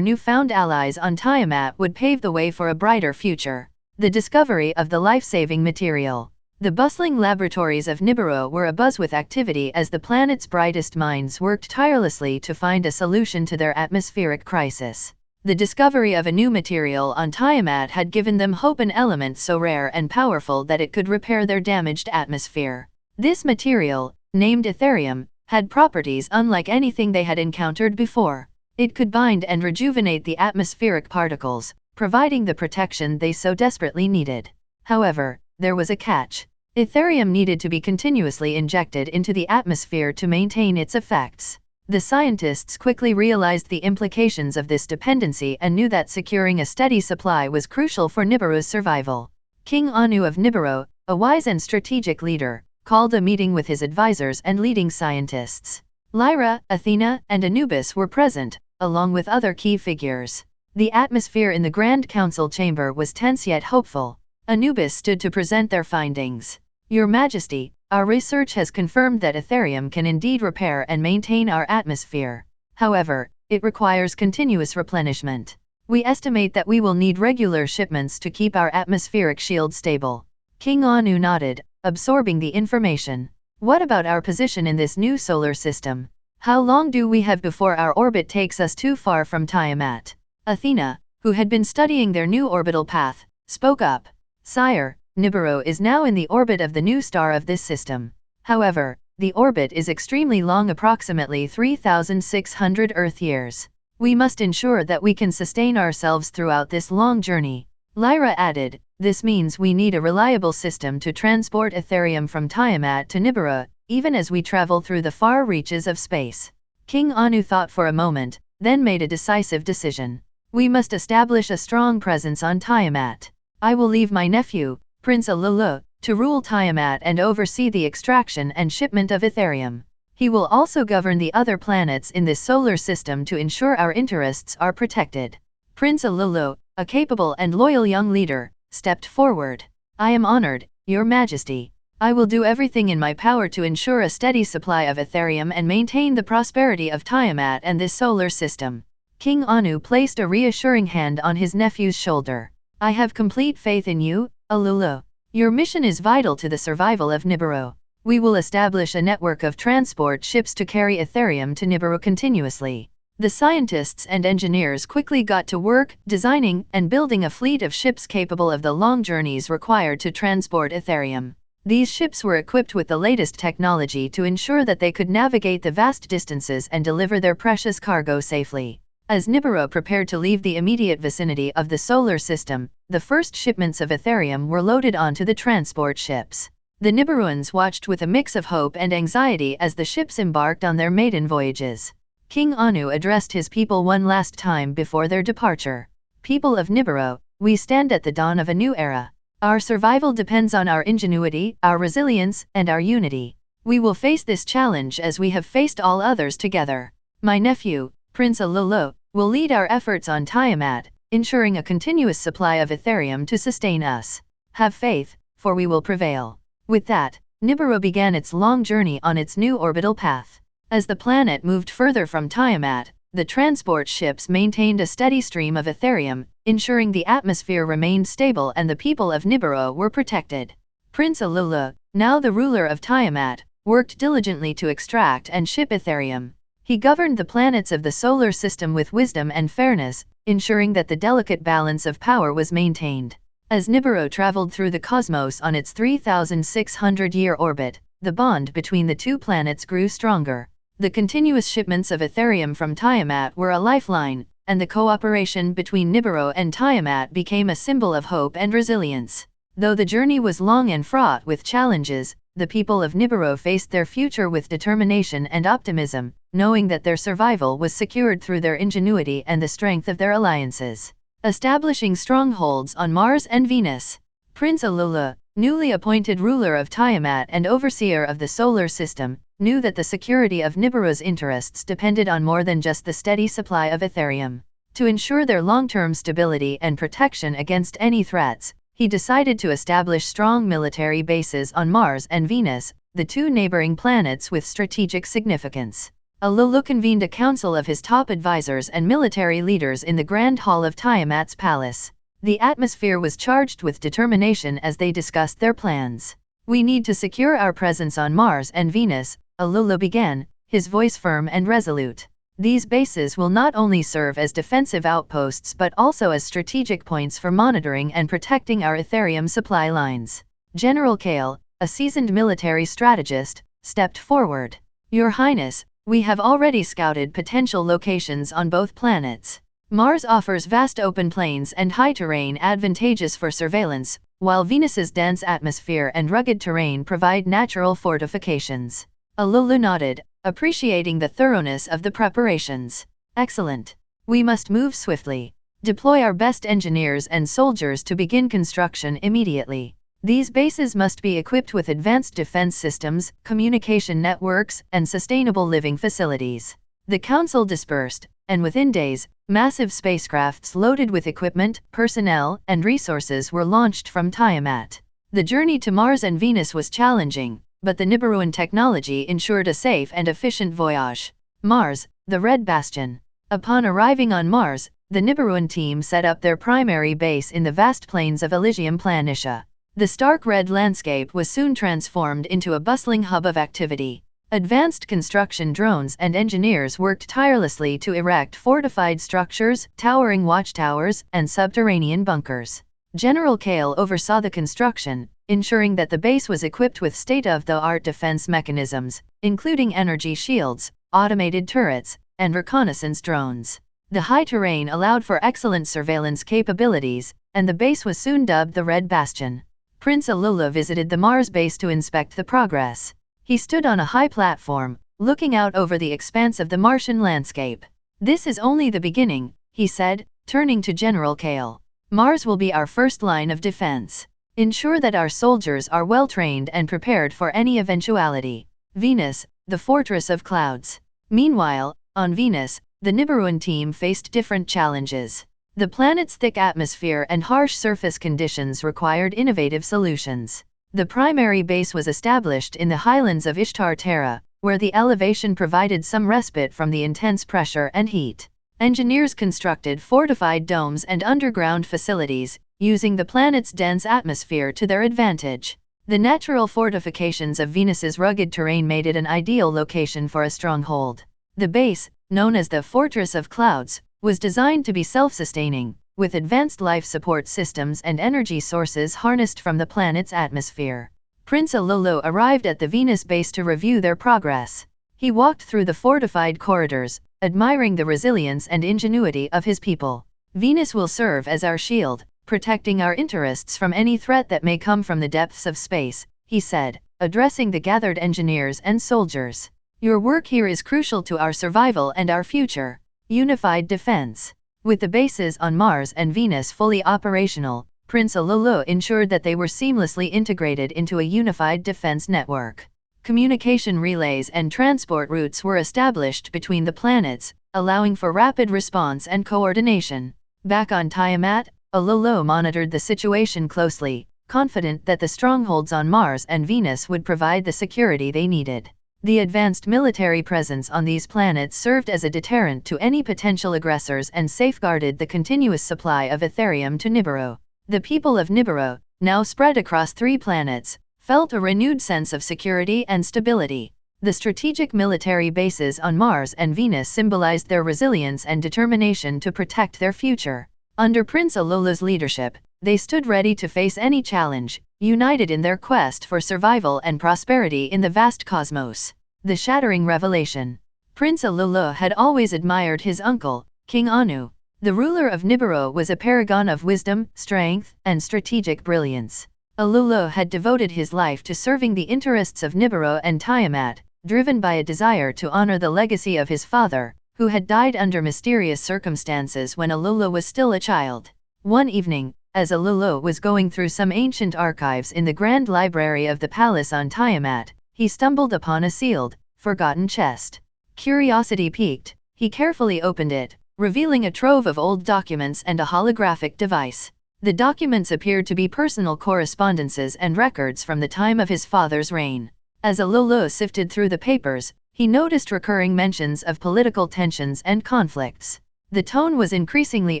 newfound allies on Tiamat would pave the way for a brighter future. The discovery of the life-saving material. The bustling laboratories of Nibiru were abuzz with activity as the planet's brightest minds worked tirelessly to find a solution to their atmospheric crisis. The discovery of a new material on Tiamat had given them hope, an element so rare and powerful that it could repair their damaged atmosphere. This material, named Etherium, had properties unlike anything they had encountered before. It could bind and rejuvenate the atmospheric particles, providing the protection they so desperately needed. However, there was a catch. Etherium needed to be continuously injected into the atmosphere to maintain its effects. The scientists quickly realized the implications of this dependency and knew that securing a steady supply was crucial for Nibiru's survival. King Anu of Nibiru, a wise and strategic leader, called a meeting with his advisors and leading scientists. Lyra, Athena, and Anubis were present, along with other key figures. The atmosphere in the Grand Council chamber was tense yet hopeful. Anubis stood to present their findings. Your Majesty, our research has confirmed that Etherium can indeed repair and maintain our atmosphere. However, it requires continuous replenishment. We estimate that we will need regular shipments to keep our atmospheric shield stable. King Anu nodded, absorbing the information. What about our position in this new solar system? How long do we have before our orbit takes us too far from Tiamat? Athena, who had been studying their new orbital path, spoke up. Sire, Nibiru is now in the orbit of the new star of this system. However, the orbit is extremely long, approximately 3,600 Earth years. We must ensure that we can sustain ourselves throughout this long journey. Lyra added, this means we need a reliable system to transport Etherium from Tiamat to Nibiru, even as we travel through the far reaches of space. King Anu thought for a moment, then made a decisive decision. We must establish a strong presence on Tiamat. I will leave my nephew, Prince Alulu, to rule Tiamat and oversee the extraction and shipment of Etherium. He will also govern the other planets in this solar system to ensure our interests are protected. Prince Alulu, a capable and loyal young leader, stepped forward. I am honored, Your Majesty. I will do everything in my power to ensure a steady supply of Etherium and maintain the prosperity of Tiamat and this solar system. King Anu placed a reassuring hand on his nephew's shoulder. I have complete faith in you, Alulu. Your mission is vital to the survival of Nibiru. We will establish a network of transport ships to carry Etherium to Nibiru continuously. The scientists and engineers quickly got to work, designing and building a fleet of ships capable of the long journeys required to transport Etherium. These ships were equipped with the latest technology to ensure that they could navigate the vast distances and deliver their precious cargo safely. As Nibiru prepared to leave the immediate vicinity of the solar system, the first shipments of Etherium were loaded onto the transport ships. The Nibiruans watched with a mix of hope and anxiety as the ships embarked on their maiden voyages. King Anu addressed his people one last time before their departure. People of Nibiru, we stand at the dawn of a new era. Our survival depends on our ingenuity, our resilience, and our unity. We will face this challenge as we have faced all others together. My nephew, Prince Alulu, will lead our efforts on Tiamat, ensuring a continuous supply of Etherium to sustain us. Have faith, for we will prevail. With that, Nibiru began its long journey on its new orbital path. As the planet moved further from Tiamat, the transport ships maintained a steady stream of Etherium, ensuring the atmosphere remained stable and the people of Nibiru were protected. Prince Alulu, now the ruler of Tiamat, worked diligently to extract and ship Etherium. He governed the planets of the solar system with wisdom and fairness, ensuring that the delicate balance of power was maintained. As Nibiru traveled through the cosmos on its 3,600-year orbit, the bond between the two planets grew stronger. The continuous shipments of Etherium from Tiamat were a lifeline, and the cooperation between Nibiru and Tiamat became a symbol of hope and resilience. Though the journey was long and fraught with challenges, the people of Nibiru faced their future with determination and optimism, knowing that their survival was secured through their ingenuity and the strength of their alliances. Establishing strongholds on Mars and Venus. Prince Alulu, newly appointed ruler of Tiamat and overseer of the solar system, knew that the security of Nibiru's interests depended on more than just the steady supply of Etherium. To ensure their long-term stability and protection against any threats, he decided to establish strong military bases on Mars and Venus, the two neighboring planets with strategic significance. Alulu convened a council of his top advisors and military leaders in the Grand Hall of Tiamat's palace. The atmosphere was charged with determination as they discussed their plans. "We need to secure our presence on Mars and Venus," Alulu began, his voice firm and resolute. "These bases will not only serve as defensive outposts but also as strategic points for monitoring and protecting our Ethereum supply lines." General Kale, a seasoned military strategist, stepped forward. "Your Highness, we have already scouted potential locations on both planets. Mars offers vast open plains and high terrain advantageous for surveillance, while Venus's dense atmosphere and rugged terrain provide natural fortifications." Alulu nodded, appreciating the thoroughness of the preparations. "Excellent. We must move swiftly. Deploy our best engineers and soldiers to begin construction immediately. These bases must be equipped with advanced defense systems, communication networks, and sustainable living facilities." The council dispersed, and within days, massive spacecrafts loaded with equipment, personnel, and resources were launched from Tiamat. The journey to Mars and Venus was challenging, but the Nibiruan technology ensured a safe and efficient voyage. Mars, the Red Bastion. Upon arriving on Mars, the Nibiruan team set up their primary base in the vast plains of Elysium Planitia. The stark red landscape was soon transformed into a bustling hub of activity. Advanced construction drones and engineers worked tirelessly to erect fortified structures, towering watchtowers, and subterranean bunkers. General Kale oversaw the construction, ensuring that the base was equipped with state-of-the-art defense mechanisms, including energy shields, automated turrets, and reconnaissance drones. The high terrain allowed for excellent surveillance capabilities, and the base was soon dubbed the Red Bastion. Prince Alulu visited the Mars base to inspect the progress. He stood on a high platform, looking out over the expanse of the Martian landscape. "This is only the beginning," he said, turning to General Kale. "Mars will be our first line of defense. Ensure that our soldiers are well trained and prepared for any eventuality." Venus, the fortress of clouds. Meanwhile, on Venus, the Nibiruan team faced different challenges. The planet's thick atmosphere and harsh surface conditions required innovative solutions. The primary base was established in the highlands of Ishtar Terra, where the elevation provided some respite from the intense pressure and heat. Engineers constructed fortified domes and underground facilities, using the planet's dense atmosphere to their advantage. The natural fortifications of Venus's rugged terrain made it an ideal location for a stronghold. The base, known as the Fortress of Clouds, was designed to be self-sustaining, with advanced life support systems and energy sources harnessed from the planet's atmosphere. Prince Alulu arrived at the Venus base to review their progress. He walked through the fortified corridors, admiring the resilience and ingenuity of his people. "Venus will serve as our shield, protecting our interests from any threat that may come from the depths of space," he said, addressing the gathered engineers and soldiers. "Your work here is crucial to our survival and our future." Unified defense. With the bases on Mars and Venus fully operational, Prince Alulu ensured that they were seamlessly integrated into a unified defense network. Communication relays and transport routes were established between the planets, allowing for rapid response and coordination. Back on Tiamat, Alulu monitored the situation closely, confident that the strongholds on Mars and Venus would provide the security they needed. The advanced military presence on these planets served as a deterrent to any potential aggressors and safeguarded the continuous supply of Ethereum to Nibiru. The people of Nibiru, now spread across 3 planets, felt a renewed sense of security and stability. The strategic military bases on Mars and Venus symbolized their resilience and determination to protect their future. Under Prince Alulu's leadership, they stood ready to face any challenge, united in their quest for survival and prosperity in the vast cosmos. The shattering revelation. Prince Alulu had always admired his uncle, King Anu. The ruler of Nibiru was a paragon of wisdom, strength, and strategic brilliance. Alulu had devoted his life to serving the interests of Nibiru and Tiamat, driven by a desire to honor the legacy of his father, who had died under mysterious circumstances when Alulu was still a child. One evening, as Alulu was going through some ancient archives in the Grand Library of the palace on Tiamat, he stumbled upon a sealed, forgotten chest. Curiosity piqued, he carefully opened it, revealing a trove of old documents and a holographic device. The documents appeared to be personal correspondences and records from the time of his father's reign. As Ololo sifted through the papers, he noticed recurring mentions of political tensions and conflicts. The tone was increasingly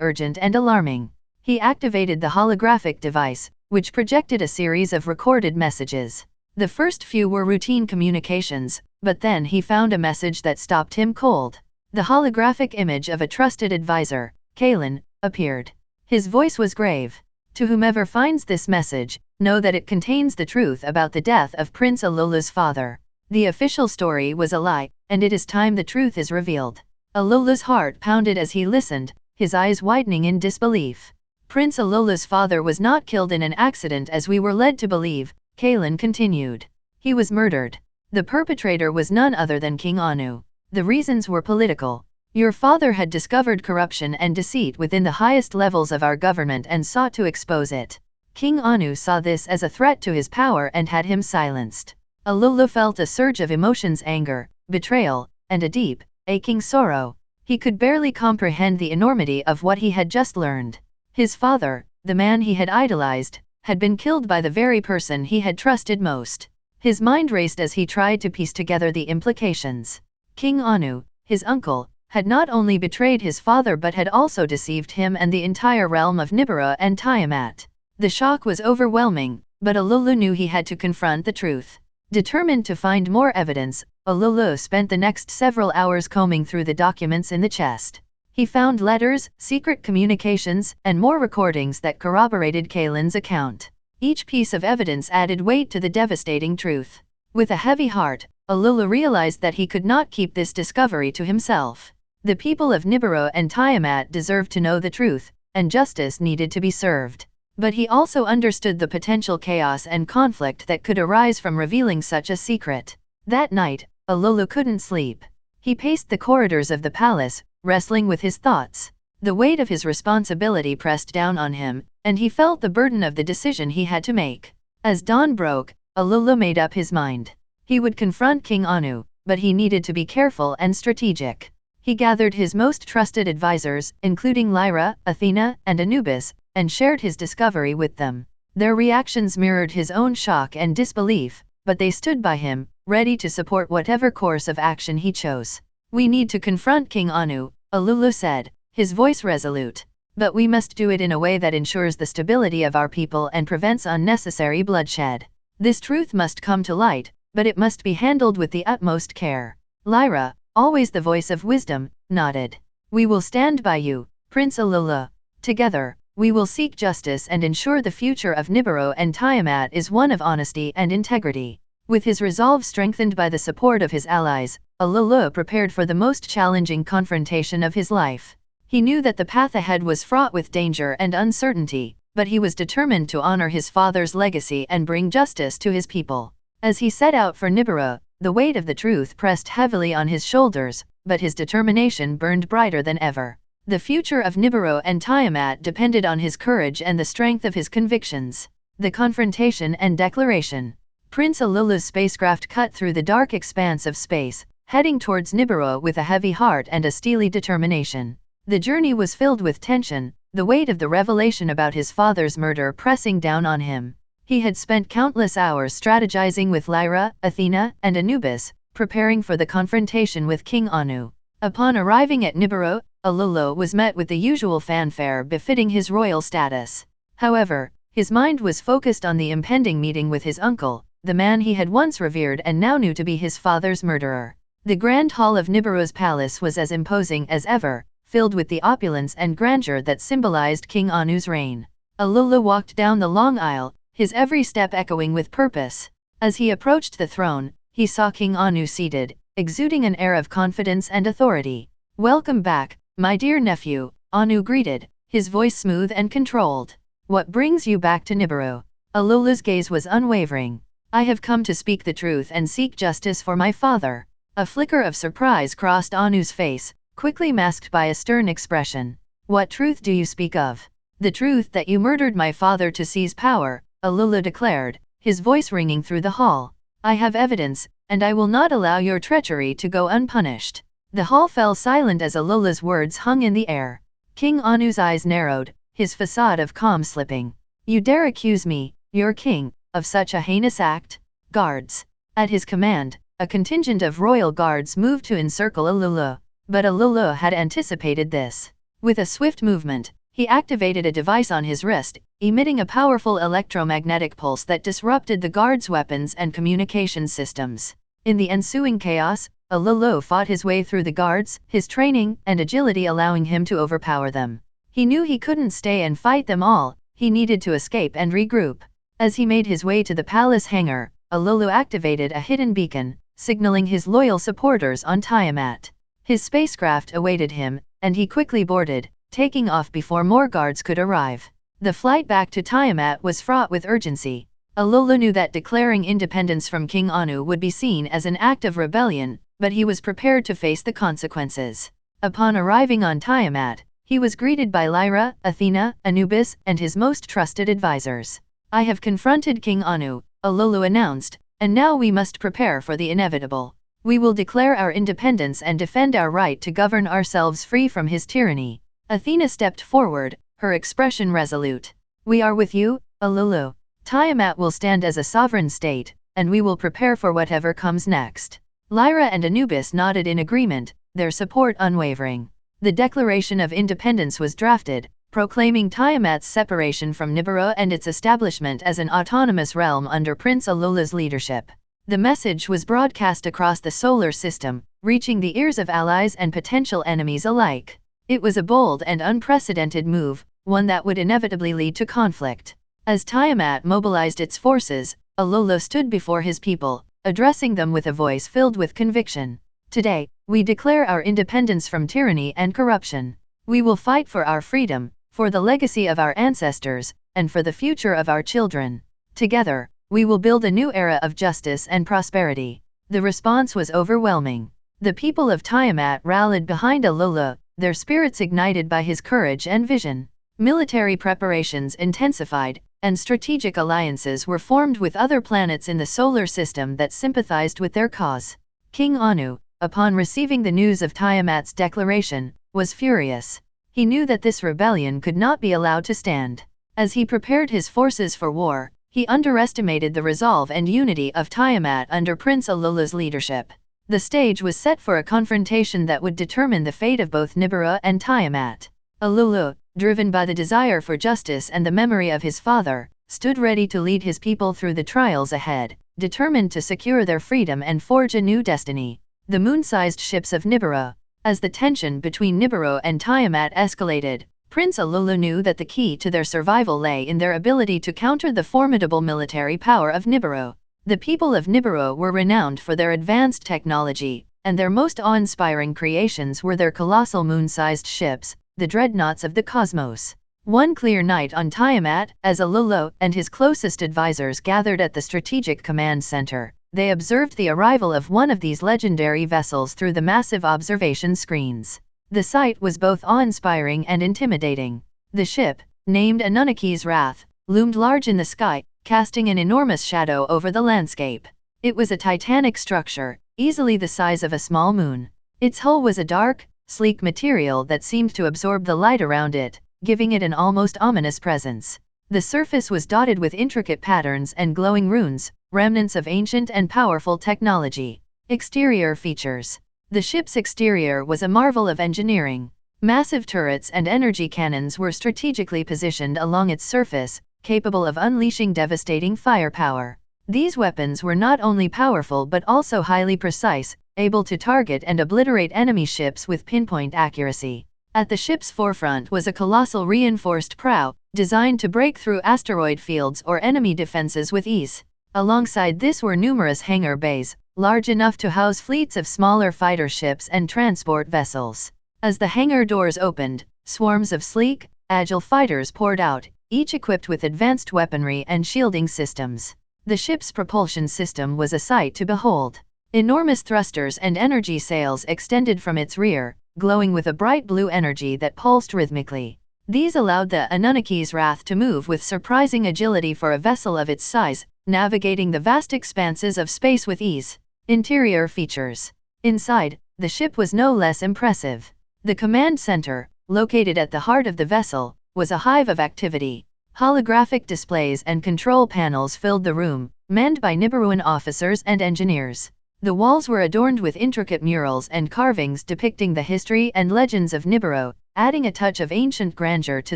urgent and alarming. He activated the holographic device, which projected a series of recorded messages. The first few were routine communications, but then he found a message that stopped him cold. The holographic image of a trusted advisor, Kalen, appeared. His voice was grave. To whomever finds this message, know that it contains the truth about the death of Prince Ololo's father. The official story was a lie, and it is time the truth is revealed. Ololo's heart pounded as he listened, his eyes widening in disbelief. Prince Ololo's father was not killed in an accident as we were led to believe, Kalen continued. He was murdered. The perpetrator was none other than King Anu. The reasons were political. Your father had discovered corruption and deceit within the highest levels of our government and sought to expose it. King Anu saw this as a threat to his power and had him silenced. Ololo felt a surge of emotions: anger, betrayal, and a deep, aching sorrow. He could barely comprehend the enormity of what he had just learned. His father, the man he had idolized, had been killed by the very person he had trusted most. His mind raced as he tried to piece together the implications. King Anu, his uncle, had not only betrayed his father but had also deceived him and the entire realm of Nibiru and Tiamat. The shock was overwhelming, but Ololo knew he had to confront the truth. Determined to find more evidence, Ololo spent the next several hours combing through the documents in the chest. He found letters, secret communications, and more recordings that corroborated Kalen's account. Each piece of evidence added weight to the devastating truth. With a heavy heart, Ololo realized that he could not keep this discovery to himself. The people of Nibiru and Tiamat deserved to know the truth, and justice needed to be served. But he also understood the potential chaos and conflict that could arise from revealing such a secret. That night, Ololo couldn't sleep. He paced the corridors of the palace, wrestling with his thoughts. The weight of his responsibility pressed down on him, and he felt the burden of the decision he had to make. As dawn broke, Ololo made up his mind. He would confront King Anu, but he needed to be careful and strategic. He gathered his most trusted advisors, including Lyra, Athena, and Anubis, and shared his discovery with them. Their reactions mirrored his own shock and disbelief, but they stood by him, ready to support whatever course of action he chose. "We need to confront King Anu," Ololo said, his voice resolute. "But we must do it in a way that ensures the stability of our people and prevents unnecessary bloodshed. This truth must come to light, but it must be handled with the utmost care." Lyra, always the voice of wisdom, nodded. "We will stand by you, Prince Ololo. Together, we will seek justice and ensure the future of Nibiru and Tiamat is one of honesty and integrity." With his resolve strengthened by the support of his allies, Ololo prepared for the most challenging confrontation of his life. He knew that the path ahead was fraught with danger and uncertainty, but he was determined to honor his father's legacy and bring justice to his people. As he set out for Nibiru, the weight of the truth pressed heavily on his shoulders, but his determination burned brighter than ever. The future of Nibiru and Tiamat depended on his courage and the strength of his convictions. The confrontation and declaration. Prince Ololo's spacecraft cut through the dark expanse of space, heading towards Nibiru with a heavy heart and a steely determination. The journey was filled with tension, the weight of the revelation about his father's murder pressing down on him. He had spent countless hours strategizing with Lyra, Athena, and Anubis, preparing for the confrontation with King Anu. Upon arriving at Nibiru, Ololo was met with the usual fanfare befitting his royal status. However, his mind was focused on the impending meeting with his uncle, the man he had once revered and now knew to be his father's murderer. The grand hall of Nibiru's palace was as imposing as ever, filled with the opulence and grandeur that symbolized King Anu's reign. Ololo walked down the long aisle, his every step echoing with purpose. As he approached the throne, he saw King Anu seated, exuding an air of confidence and authority. "Welcome back, my dear nephew," Anu greeted, his voice smooth and controlled. "What brings you back to Nibiru?" Ololo's gaze was unwavering. "I have come to speak the truth and seek justice for my father." A flicker of surprise crossed Anu's face, quickly masked by a stern expression. "What truth do you speak of?" "The truth that you murdered my father to seize power," Ololo declared, his voice ringing through the hall. "I have evidence, and I will not allow your treachery to go unpunished." The hall fell silent as Alula's words hung in the air. King Anu's eyes narrowed, his facade of calm slipping. You dare accuse me, your king, of such a heinous act? Guards. At his command, a contingent of royal guards moved to encircle Alula. But Alula had anticipated this. With a swift movement, he activated a device on his wrist, emitting a powerful electromagnetic pulse that disrupted the guards' weapons and communication systems. In the ensuing chaos, Alula fought his way through the guards, his training and agility allowing him to overpower them. He knew he couldn't stay and fight them all, he needed to escape and regroup. As he made his way to the palace hangar, Alula activated a hidden beacon, signaling his loyal supporters on Tiamat. His spacecraft awaited him, and he quickly boarded, taking off before more guards could arrive. The flight back to Tiamat was fraught with urgency. Alula knew that declaring independence from King Anu would be seen as an act of rebellion, but he was prepared to face the consequences. Upon arriving on Tiamat, he was greeted by Lyra, Athena, Anubis, and his most trusted advisors. I have confronted King Anu, Alula announced, and now we must prepare for the inevitable. We will declare our independence and defend our right to govern ourselves free from his tyranny. Athena stepped forward, her expression resolute. We are with you, Alulu. Tiamat will stand as a sovereign state, and we will prepare for whatever comes next. Lyra and Anubis nodded in agreement, their support unwavering. The Declaration of Independence was drafted, proclaiming Tiamat's separation from Nibiru and its establishment as an autonomous realm under Prince Alula's leadership. The message was broadcast across the solar system, reaching the ears of allies and potential enemies alike. It was a bold and unprecedented move, one that would inevitably lead to conflict. As Tiamat mobilized its forces, Alula stood before his people, addressing them with a voice filled with conviction. Today, we declare our independence from tyranny and corruption. We will fight for our freedom, for the legacy of our ancestors, and for the future of our children. Together, we will build a new era of justice and prosperity. The response was overwhelming. The people of Tiamat rallied behind Alula, their spirits ignited by his courage and vision. Military preparations intensified, and strategic alliances were formed with other planets in the solar system that sympathized with their cause. King Anu, upon receiving the news of Tiamat's declaration, was furious. He knew that this rebellion could not be allowed to stand. As he prepared his forces for war, he underestimated the resolve and unity of Tiamat under Prince Alula's leadership. The stage was set for a confrontation that would determine the fate of both Nibiru and Tiamat. Alula, driven by the desire for justice and the memory of his father, stood ready to lead his people through the trials ahead, determined to secure their freedom and forge a new destiny. The moon-sized ships of Nibiru. As the tension between Nibiru and Tiamat escalated, Prince Alula knew that the key to their survival lay in their ability to counter the formidable military power of Nibiru. The people of Nibiru were renowned for their advanced technology, and their most awe-inspiring creations were their colossal moon-sized ships, the dreadnoughts of the cosmos. One clear night on Tiamat, as Alula and his closest advisors gathered at the Strategic Command Center, they observed the arrival of one of these legendary vessels through the massive observation screens. The sight was both awe-inspiring and intimidating. The ship, named Anunnaki's Wrath, loomed large in the sky, casting an enormous shadow over the landscape. It was a titanic structure, easily the size of a small moon. Its hull was a dark, sleek material that seemed to absorb the light around it, giving it an almost ominous presence. The surface was dotted with intricate patterns and glowing runes, remnants of ancient and powerful technology. Exterior features. The ship's exterior was a marvel of engineering. Massive turrets and energy cannons were strategically positioned along its surface, capable of unleashing devastating firepower. These weapons were not only powerful but also highly precise, able to target and obliterate enemy ships with pinpoint accuracy. At the ship's forefront was a colossal reinforced prow, designed to break through asteroid fields or enemy defenses with ease. Alongside this were numerous hangar bays, large enough to house fleets of smaller fighter ships and transport vessels. As the hangar doors opened, swarms of sleek, agile fighters poured out, each equipped with advanced weaponry and shielding systems. The ship's propulsion system was a sight to behold. Enormous thrusters and energy sails extended from its rear, glowing with a bright blue energy that pulsed rhythmically. These allowed the Anunnaki's Wrath to move with surprising agility for a vessel of its size, navigating the vast expanses of space with ease. Interior features. Inside, the ship was no less impressive. The command center, located at the heart of the vessel, was a hive of activity. Holographic displays and control panels filled the room, manned by Nibiruan officers and engineers. The walls were adorned with intricate murals and carvings depicting the history and legends of Nibiru, adding a touch of ancient grandeur to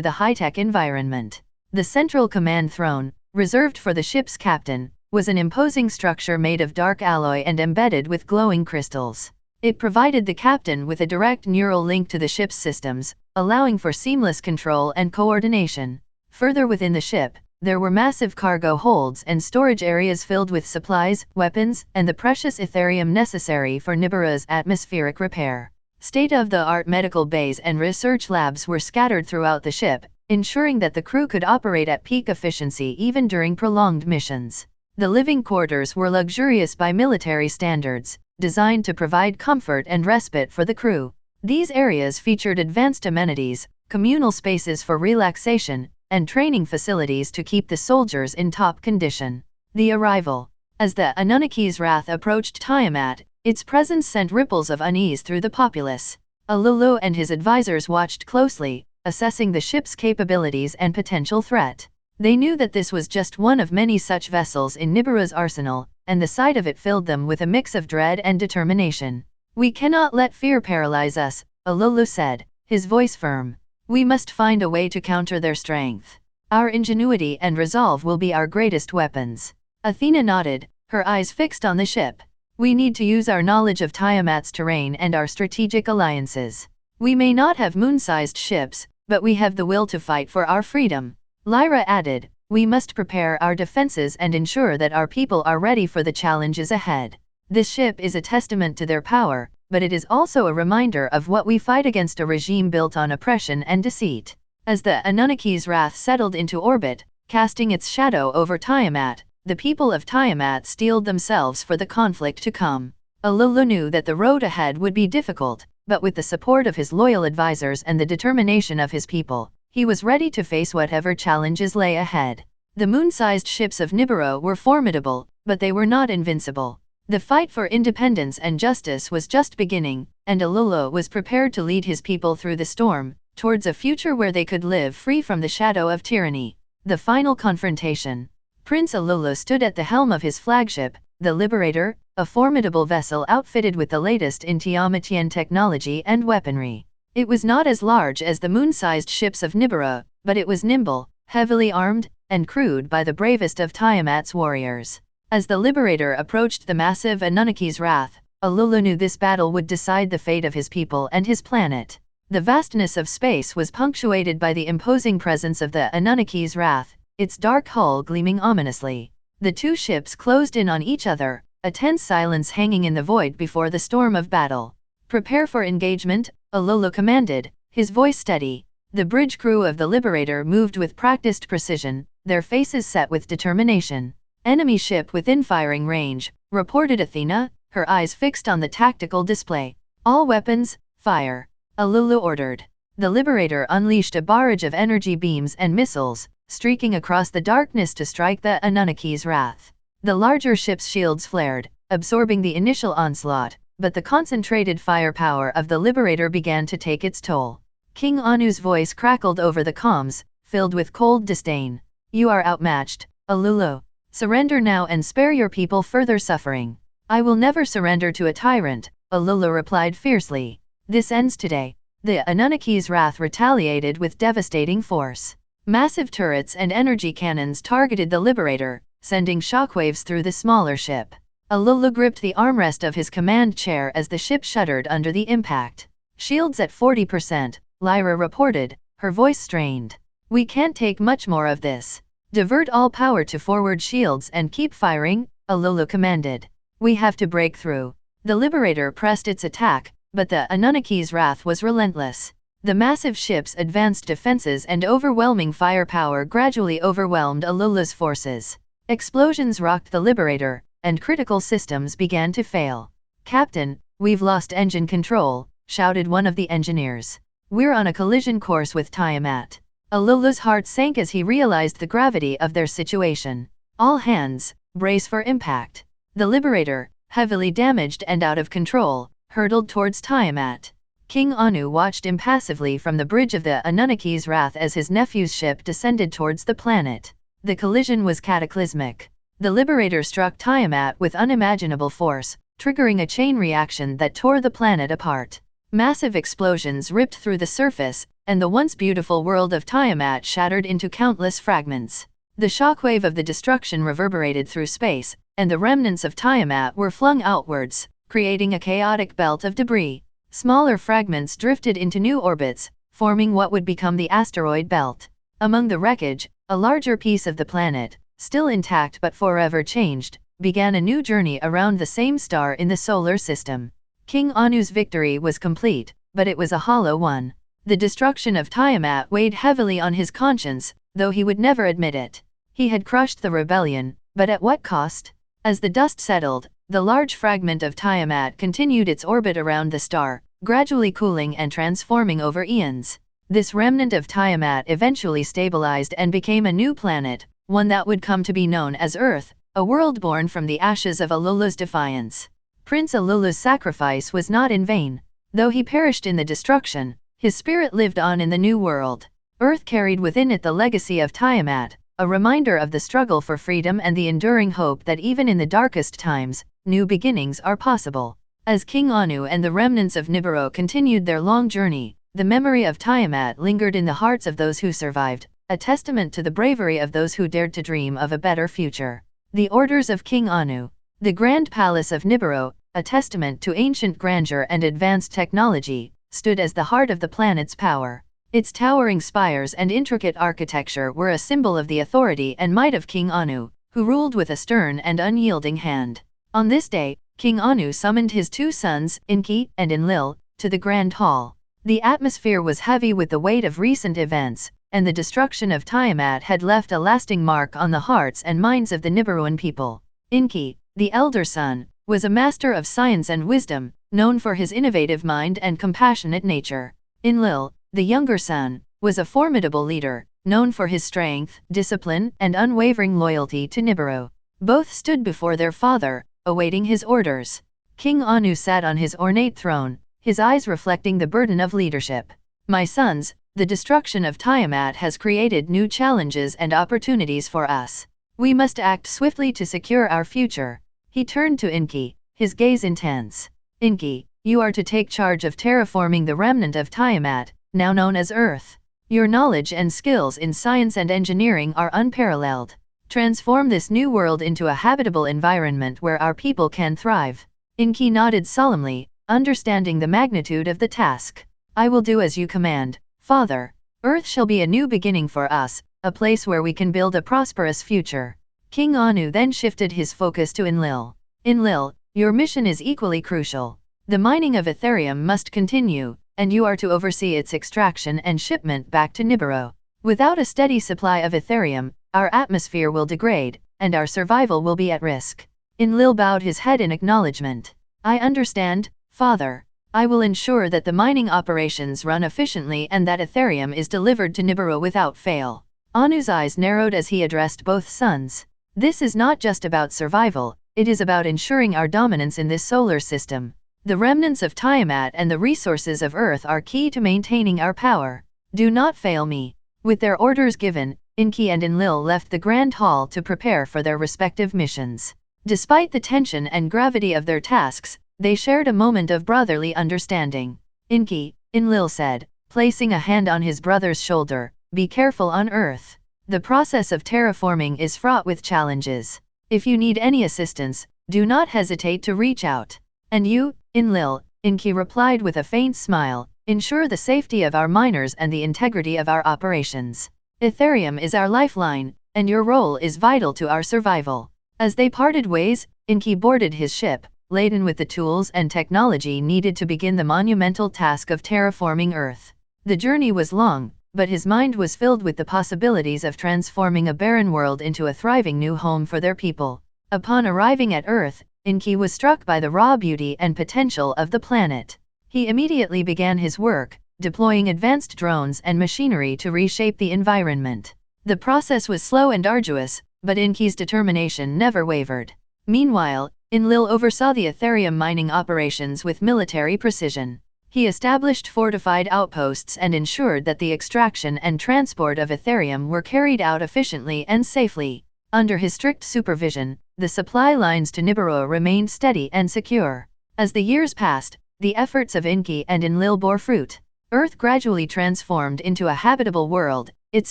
the high-tech environment. The central command throne, reserved for the ship's captain, was an imposing structure made of dark alloy and embedded with glowing crystals. It provided the captain with a direct neural link to the ship's systems, allowing for seamless control and coordination. Further within the ship, there were massive cargo holds and storage areas filled with supplies, weapons, and the precious Ethereum necessary for Nibiru's atmospheric repair. State-of-the-art medical bays and research labs were scattered throughout the ship, ensuring that the crew could operate at peak efficiency even during prolonged missions. The living quarters were luxurious by military standards, designed to provide comfort and respite for the crew. These areas featured advanced amenities, communal spaces for relaxation, and training facilities to keep the soldiers in top condition. The arrival. As the Anunnaki's wrath approached Tiamat, its presence sent ripples of unease through the populace. Alulu and his advisors watched closely, assessing the ship's capabilities and potential threat. They knew that this was just one of many such vessels in Nibiru's arsenal, and the sight of it filled them with a mix of dread and determination. "We cannot let fear paralyze us," Alulu said, his voice firm. "We must find a way to counter their strength. Our ingenuity and resolve will be our greatest weapons." Athena nodded, her eyes fixed on the ship. "We need to use our knowledge of Tiamat's terrain and our strategic alliances. We may not have moon-sized ships, but we have the will to fight for our freedom." Lyra added, "We must prepare our defenses and ensure that our people are ready for the challenges ahead. This ship is a testament to their power, but it is also a reminder of what we fight against, a regime built on oppression and deceit." As the Anunnaki's wrath settled into orbit, casting its shadow over Tiamat, the people of Tiamat steeled themselves for the conflict to come. Alulu knew that the road ahead would be difficult, but with the support of his loyal advisors and the determination of his people, he was ready to face whatever challenges lay ahead. The moon-sized ships of Nibiru were formidable, but they were not invincible. The fight for independence and justice was just beginning, and Alulu was prepared to lead his people through the storm, towards a future where they could live free from the shadow of tyranny. The final confrontation. Prince Alulu stood at the helm of his flagship, the Liberator, a formidable vessel outfitted with the latest in Tiamatian technology and weaponry. It was not as large as the moon-sized ships of Nibiru, but it was nimble, heavily armed, and crewed by the bravest of Tiamat's warriors. As the Liberator approached the massive Anunnaki's wrath, Alulu knew this battle would decide the fate of his people and his planet. The vastness of space was punctuated by the imposing presence of the Anunnaki's wrath, its dark hull gleaming ominously. The two ships closed in on each other, a tense silence hanging in the void before the storm of battle. "Prepare for engagement," Alulu commanded, his voice steady. The bridge crew of the Liberator moved with practiced precision, their faces set with determination. "Enemy ship within firing range," reported Athena, her eyes fixed on the tactical display. "All weapons, fire," Alulu ordered. The Liberator unleashed a barrage of energy beams and missiles, streaking across the darkness to strike the Anunnaki's wrath. The larger ship's shields flared, absorbing the initial onslaught, but the concentrated firepower of the Liberator began to take its toll. King Anu's voice crackled over the comms, filled with cold disdain. "You are outmatched, Alulu. Surrender now and spare your people further suffering." "I will never surrender to a tyrant," Alulu replied fiercely. "This ends today." The Anunnaki's wrath retaliated with devastating force. Massive turrets and energy cannons targeted the Liberator, sending shockwaves through the smaller ship. Alulu gripped the armrest of his command chair as the ship shuddered under the impact. "Shields at 40%, Lyra reported, her voice strained. "We can't take much more of this. Divert all power to forward shields and keep firing," Alulu commanded. "We have to break through." The Liberator pressed its attack, but the Anunnaki's wrath was relentless. The massive ship's advanced defenses and overwhelming firepower gradually overwhelmed Alulu's forces. Explosions rocked the Liberator, and critical systems began to fail. "Captain, we've lost engine control," shouted one of the engineers. "We're on a collision course with Tiamat." Alulu's heart sank as he realized the gravity of their situation. "All hands, brace for impact." The Liberator, heavily damaged and out of control, hurtled towards Tiamat. King Anu watched impassively from the bridge of the Anunnaki's wrath as his nephew's ship descended towards the planet. The collision was cataclysmic. The Liberator struck Tiamat with unimaginable force, triggering a chain reaction that tore the planet apart. Massive explosions ripped through the surface, and the once beautiful world of Tiamat shattered into countless fragments. The shockwave of the destruction reverberated through space, and the remnants of Tiamat were flung outwards, creating a chaotic belt of debris. Smaller fragments drifted into new orbits, forming what would become the asteroid belt. Among the wreckage, a larger piece of the planet, still intact but forever changed, began a new journey around the same star in the solar system. King Anu's victory was complete, but it was a hollow one. The destruction of Tiamat weighed heavily on his conscience, though he would never admit it. He had crushed the rebellion, but at what cost? As the dust settled, the large fragment of Tiamat continued its orbit around the star, gradually cooling and transforming over eons. This remnant of Tiamat eventually stabilized and became a new planet, one that would come to be known as Earth, a world born from the ashes of Alula's defiance. Prince Alula's sacrifice was not in vain. Though he perished in the destruction, his spirit lived on in the new world. Earth carried within it the legacy of Tiamat, a reminder of the struggle for freedom and the enduring hope that even in the darkest times, new beginnings are possible. As King Anu and the remnants of Nibiru continued their long journey, the memory of Tiamat lingered in the hearts of those who survived, a testament to the bravery of those who dared to dream of a better future. The Orders of King Anu. The Grand Palace of Nibiru, a testament to ancient grandeur and advanced technology, stood as the heart of the planet's power. Its towering spires and intricate architecture were a symbol of the authority and might of King Anu, who ruled with a stern and unyielding hand. On this day, King Anu summoned his two sons, Enki and Enlil, to the Grand Hall. The atmosphere was heavy with the weight of recent events, and the destruction of Tiamat had left a lasting mark on the hearts and minds of the Nibiruan people. Enki, the elder son, was a master of science and wisdom, known for his innovative mind and compassionate nature. Enlil, the younger son, was a formidable leader, known for his strength, discipline, and unwavering loyalty to Nibiru. Both stood before their father, awaiting his orders. King Anu sat on his ornate throne, his eyes reflecting the burden of leadership. My sons, the destruction of Tiamat has created new challenges and opportunities for us. We must act swiftly to secure our future. He turned to Enki, his gaze intense. Enki, you are to take charge of terraforming the remnant of Tiamat, now known as Earth. Your knowledge and skills in science and engineering are unparalleled. Transform this new world into a habitable environment where our people can thrive. Enki nodded solemnly, understanding the magnitude of the task. I will do as you command, Father. Earth shall be a new beginning for us, a place where we can build a prosperous future. King Anu then shifted his focus to Enlil. Enlil, your mission is equally crucial. The mining of Ethereum must continue, and you are to oversee its extraction and shipment back to Nibiru. Without a steady supply of Ethereum, our atmosphere will degrade, and our survival will be at risk. Enlil bowed his head in acknowledgement. I understand, Father. I will ensure that the mining operations run efficiently and that Ethereum is delivered to Nibiru without fail. Anu's eyes narrowed as he addressed both sons. This is not just about survival, it is about ensuring our dominance in this solar system. The remnants of Tiamat and the resources of Earth are key to maintaining our power. Do not fail me. With their orders given, Enki and Enlil left the Grand Hall to prepare for their respective missions. Despite the tension and gravity of their tasks, they shared a moment of brotherly understanding. Enki, Enlil said, placing a hand on his brother's shoulder, be careful on Earth. The process of terraforming is fraught with challenges. If you need any assistance, do not hesitate to reach out. And you, Enlil, Enki replied with a faint smile, ensure the safety of our miners and the integrity of our operations. Ethereum is our lifeline, and your role is vital to our survival. As they parted ways, Enki boarded his ship, laden with the tools and technology needed to begin the monumental task of terraforming Earth. The journey was long, but his mind was filled with the possibilities of transforming a barren world into a thriving new home for their people. Upon arriving at Earth, Enki was struck by the raw beauty and potential of the planet. He immediately began his work, deploying advanced drones and machinery to reshape the environment. The process was slow and arduous, but Enki's determination never wavered. Meanwhile, Enlil oversaw the Ethereum mining operations with military precision. He established fortified outposts and ensured that the extraction and transport of Ethereum were carried out efficiently and safely. Under his strict supervision, the supply lines to Nibiru remained steady and secure. As the years passed, the efforts of Enki and Enlil bore fruit. Earth gradually transformed into a habitable world, its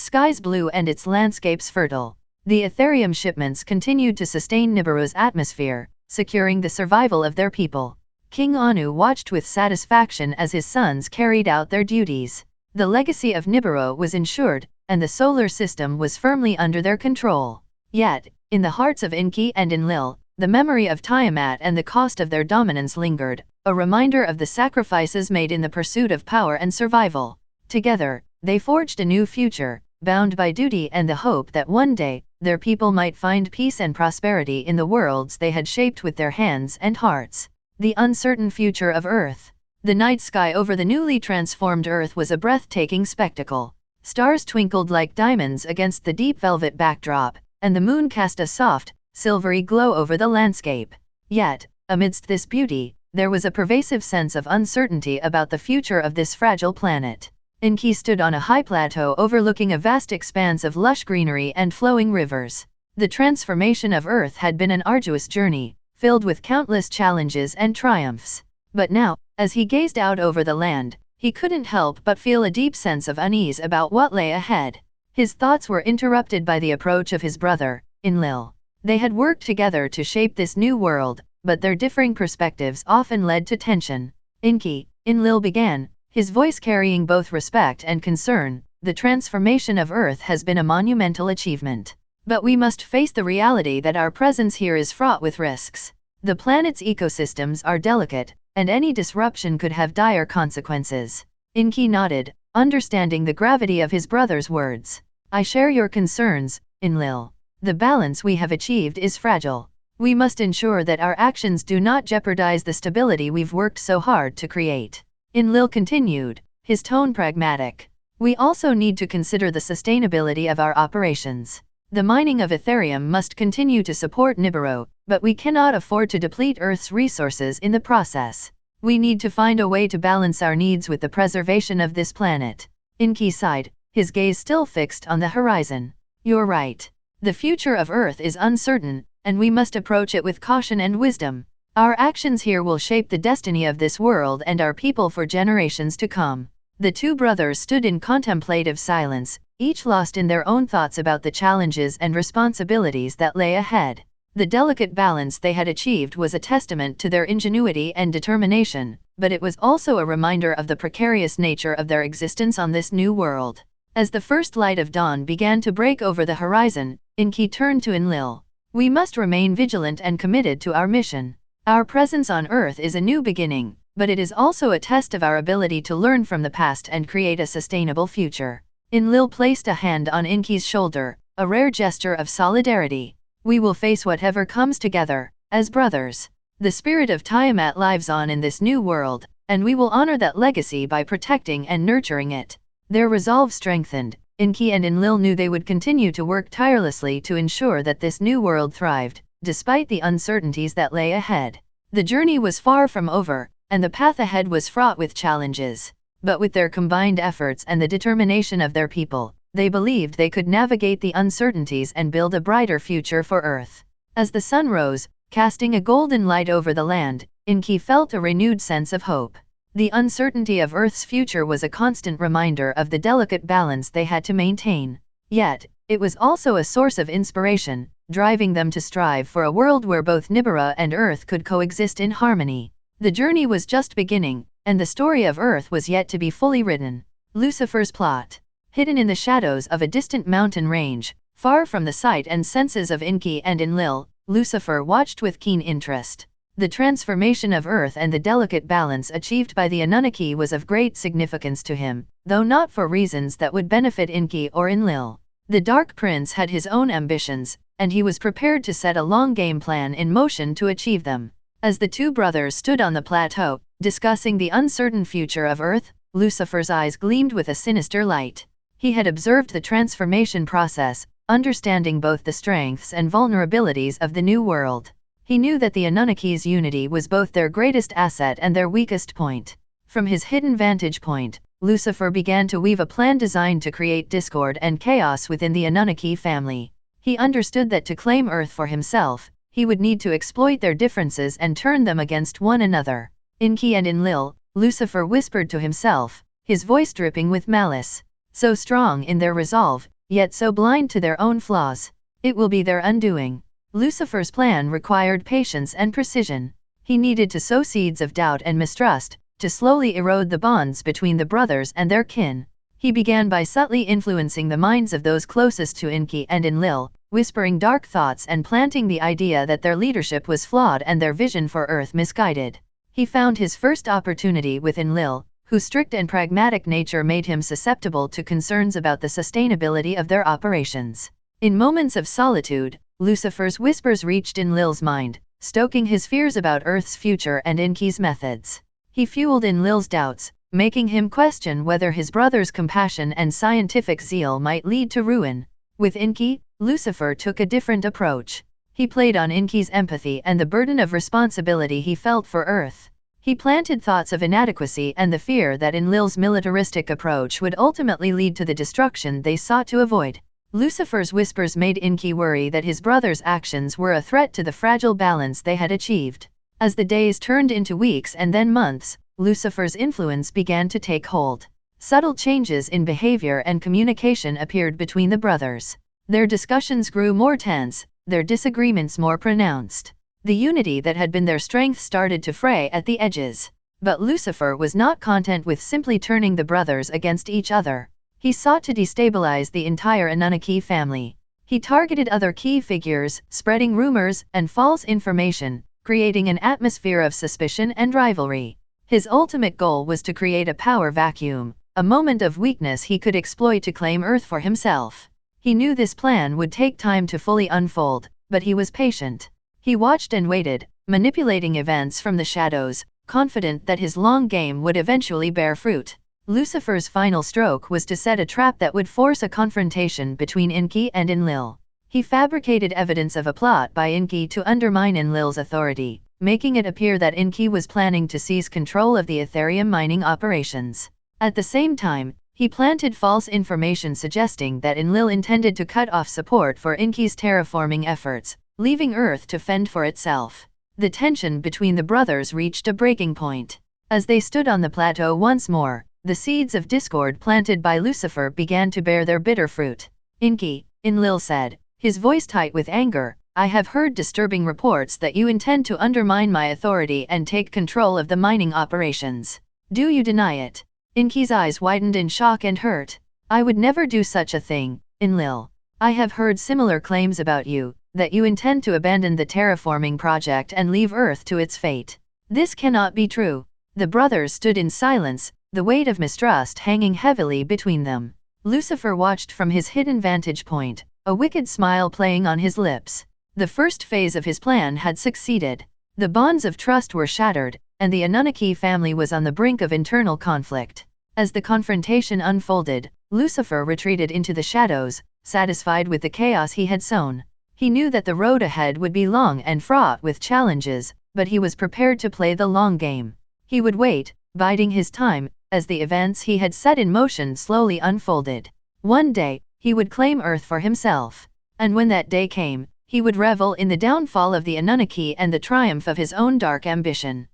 skies blue and its landscapes fertile. The Ethereum shipments continued to sustain Nibiru's atmosphere, securing the survival of their people. King Anu watched with satisfaction as his sons carried out their duties. The legacy of Nibiru was ensured, and the solar system was firmly under their control. Yet, in the hearts of Enki and Enlil, the memory of Tiamat and the cost of their dominance lingered, a reminder of the sacrifices made in the pursuit of power and survival. Together, they forged a new future, bound by duty and the hope that one day, their people might find peace and prosperity in the worlds they had shaped with their hands and hearts. The uncertain future of Earth. The night sky over the newly transformed Earth was a breathtaking spectacle. Stars twinkled like diamonds against the deep velvet backdrop, and the moon cast a soft, silvery glow over the landscape. Yet, amidst this beauty, there was a pervasive sense of uncertainty about the future of this fragile planet. Enki stood on a high plateau overlooking a vast expanse of lush greenery and flowing rivers. The transformation of Earth had been an arduous journey, filled with countless challenges and triumphs. But now, as he gazed out over the land, he couldn't help but feel a deep sense of unease about what lay ahead. His thoughts were interrupted by the approach of his brother, Enlil. They had worked together to shape this new world, but their differing perspectives often led to tension. Enki, Enlil began, his voice carrying both respect and concern, the transformation of Earth has been a monumental achievement. But we must face the reality that our presence here is fraught with risks. The planet's ecosystems are delicate, and any disruption could have dire consequences. Enki nodded, understanding the gravity of his brother's words. I share your concerns, Enlil. The balance we have achieved is fragile. We must ensure that our actions do not jeopardize the stability we've worked so hard to create. Enlil continued, his tone pragmatic. We also need to consider the sustainability of our operations. The mining of Ethereum must continue to support Nibiru, but we cannot afford to deplete Earth's resources in the process. We need to find a way to balance our needs with the preservation of this planet. Enki sighed, his gaze still fixed on the horizon. You're right. The future of Earth is uncertain, and we must approach it with caution and wisdom. Our actions here will shape the destiny of this world and our people for generations to come. The two brothers stood in contemplative silence, each lost in their own thoughts about the challenges and responsibilities that lay ahead. The delicate balance they had achieved was a testament to their ingenuity and determination, but it was also a reminder of the precarious nature of their existence on this new world. As the first light of dawn began to break over the horizon, Enki turned to Enlil. We must remain vigilant and committed to our mission. Our presence on Earth is a new beginning, but it is also a test of our ability to learn from the past and create a sustainable future. Enlil placed a hand on Enki's shoulder, a rare gesture of solidarity. We will face whatever comes together, as brothers. The spirit of Tiamat lives on in this new world, and we will honor that legacy by protecting and nurturing it. Their resolve strengthened. Enki and Enlil knew they would continue to work tirelessly to ensure that this new world thrived, despite the uncertainties that lay ahead. The journey was far from over, and the path ahead was fraught with challenges. But with their combined efforts and the determination of their people, they believed they could navigate the uncertainties and build a brighter future for Earth. As the sun rose, casting a golden light over the land, Enki felt a renewed sense of hope. The uncertainty of Earth's future was a constant reminder of the delicate balance they had to maintain. Yet, it was also a source of inspiration, driving them to strive for a world where both Nibiru and Earth could coexist in harmony. The journey was just beginning, and the story of Earth was yet to be fully written. Lucifer's plot. Hidden in the shadows of a distant mountain range, far from the sight and senses of Enki and Enlil, Lucifer watched with keen interest. The transformation of Earth and the delicate balance achieved by the Anunnaki was of great significance to him, though not for reasons that would benefit Enki or Enlil. The Dark Prince had his own ambitions, and he was prepared to set a long game plan in motion to achieve them. As the two brothers stood on the plateau, discussing the uncertain future of Earth, Lucifer's eyes gleamed with a sinister light. He had observed the transformation process, understanding both the strengths and vulnerabilities of the new world. He knew that the Anunnaki's unity was both their greatest asset and their weakest point. From his hidden vantage point, Lucifer began to weave a plan designed to create discord and chaos within the Anunnaki family. He understood that to claim Earth for himself, he would need to exploit their differences and turn them against one another. Enki and Enlil, Lucifer whispered to himself, his voice dripping with malice. So strong in their resolve, yet so blind to their own flaws. It will be their undoing. Lucifer's plan required patience and precision. He needed to sow seeds of doubt and mistrust, to slowly erode the bonds between the brothers and their kin. He began by subtly influencing the minds of those closest to Enki and Enlil, whispering dark thoughts and planting the idea that their leadership was flawed and their vision for Earth misguided. He found his first opportunity with Enlil, whose strict and pragmatic nature made him susceptible to concerns about the sustainability of their operations. In moments of solitude, Lucifer's whispers reached Enlil's mind, stoking his fears about Earth's future and Enki's methods. He fueled Enlil's doubts, making him question whether his brother's compassion and scientific zeal might lead to ruin. With Enki, Lucifer took a different approach. He played on Enki's empathy and the burden of responsibility he felt for Earth. He planted thoughts of inadequacy and the fear that Enlil's militaristic approach would ultimately lead to the destruction they sought to avoid. Lucifer's whispers made Enki worry that his brother's actions were a threat to the fragile balance they had achieved. As the days turned into weeks and then months, Lucifer's influence began to take hold. Subtle changes in behavior and communication appeared between the brothers. Their discussions grew more tense, their disagreements more pronounced. The unity that had been their strength started to fray at the edges. But Lucifer was not content with simply turning the brothers against each other. He sought to destabilize the entire Anunnaki family. He targeted other key figures, spreading rumors and false information, creating an atmosphere of suspicion and rivalry. His ultimate goal was to create a power vacuum, a moment of weakness he could exploit to claim Earth for himself. He knew this plan would take time to fully unfold, but he was patient. He watched and waited, manipulating events from the shadows, confident that his long game would eventually bear fruit. Lucifer's final stroke was to set a trap that would force a confrontation between Enki and Enlil. He fabricated evidence of a plot by Enki to undermine Enlil's authority, making it appear that Enki was planning to seize control of the Ethereum mining operations. At the same time, he planted false information suggesting that Enlil intended to cut off support for Enki's terraforming efforts, leaving Earth to fend for itself. The tension between the brothers reached a breaking point. As they stood on the plateau once more, the seeds of discord planted by Lucifer began to bear their bitter fruit. Enki, Enlil said, his voice tight with anger, I have heard disturbing reports that you intend to undermine my authority and take control of the mining operations. Do you deny it? Enki's eyes widened in shock and hurt. I would never do such a thing, Enlil. I have heard similar claims about you, that you intend to abandon the terraforming project and leave Earth to its fate. This cannot be true. The brothers stood in silence, the weight of mistrust hanging heavily between them. Lucifer watched from his hidden vantage point, a wicked smile playing on his lips. The first phase of his plan had succeeded. The bonds of trust were shattered, and the Anunnaki family was on the brink of internal conflict. As the confrontation unfolded, Lucifer retreated into the shadows, satisfied with the chaos he had sown. He knew that the road ahead would be long and fraught with challenges, but he was prepared to play the long game. He would wait, biding his time, as the events he had set in motion slowly unfolded. One day, he would claim Earth for himself. And when that day came, he would revel in the downfall of the Anunnaki and the triumph of his own dark ambition.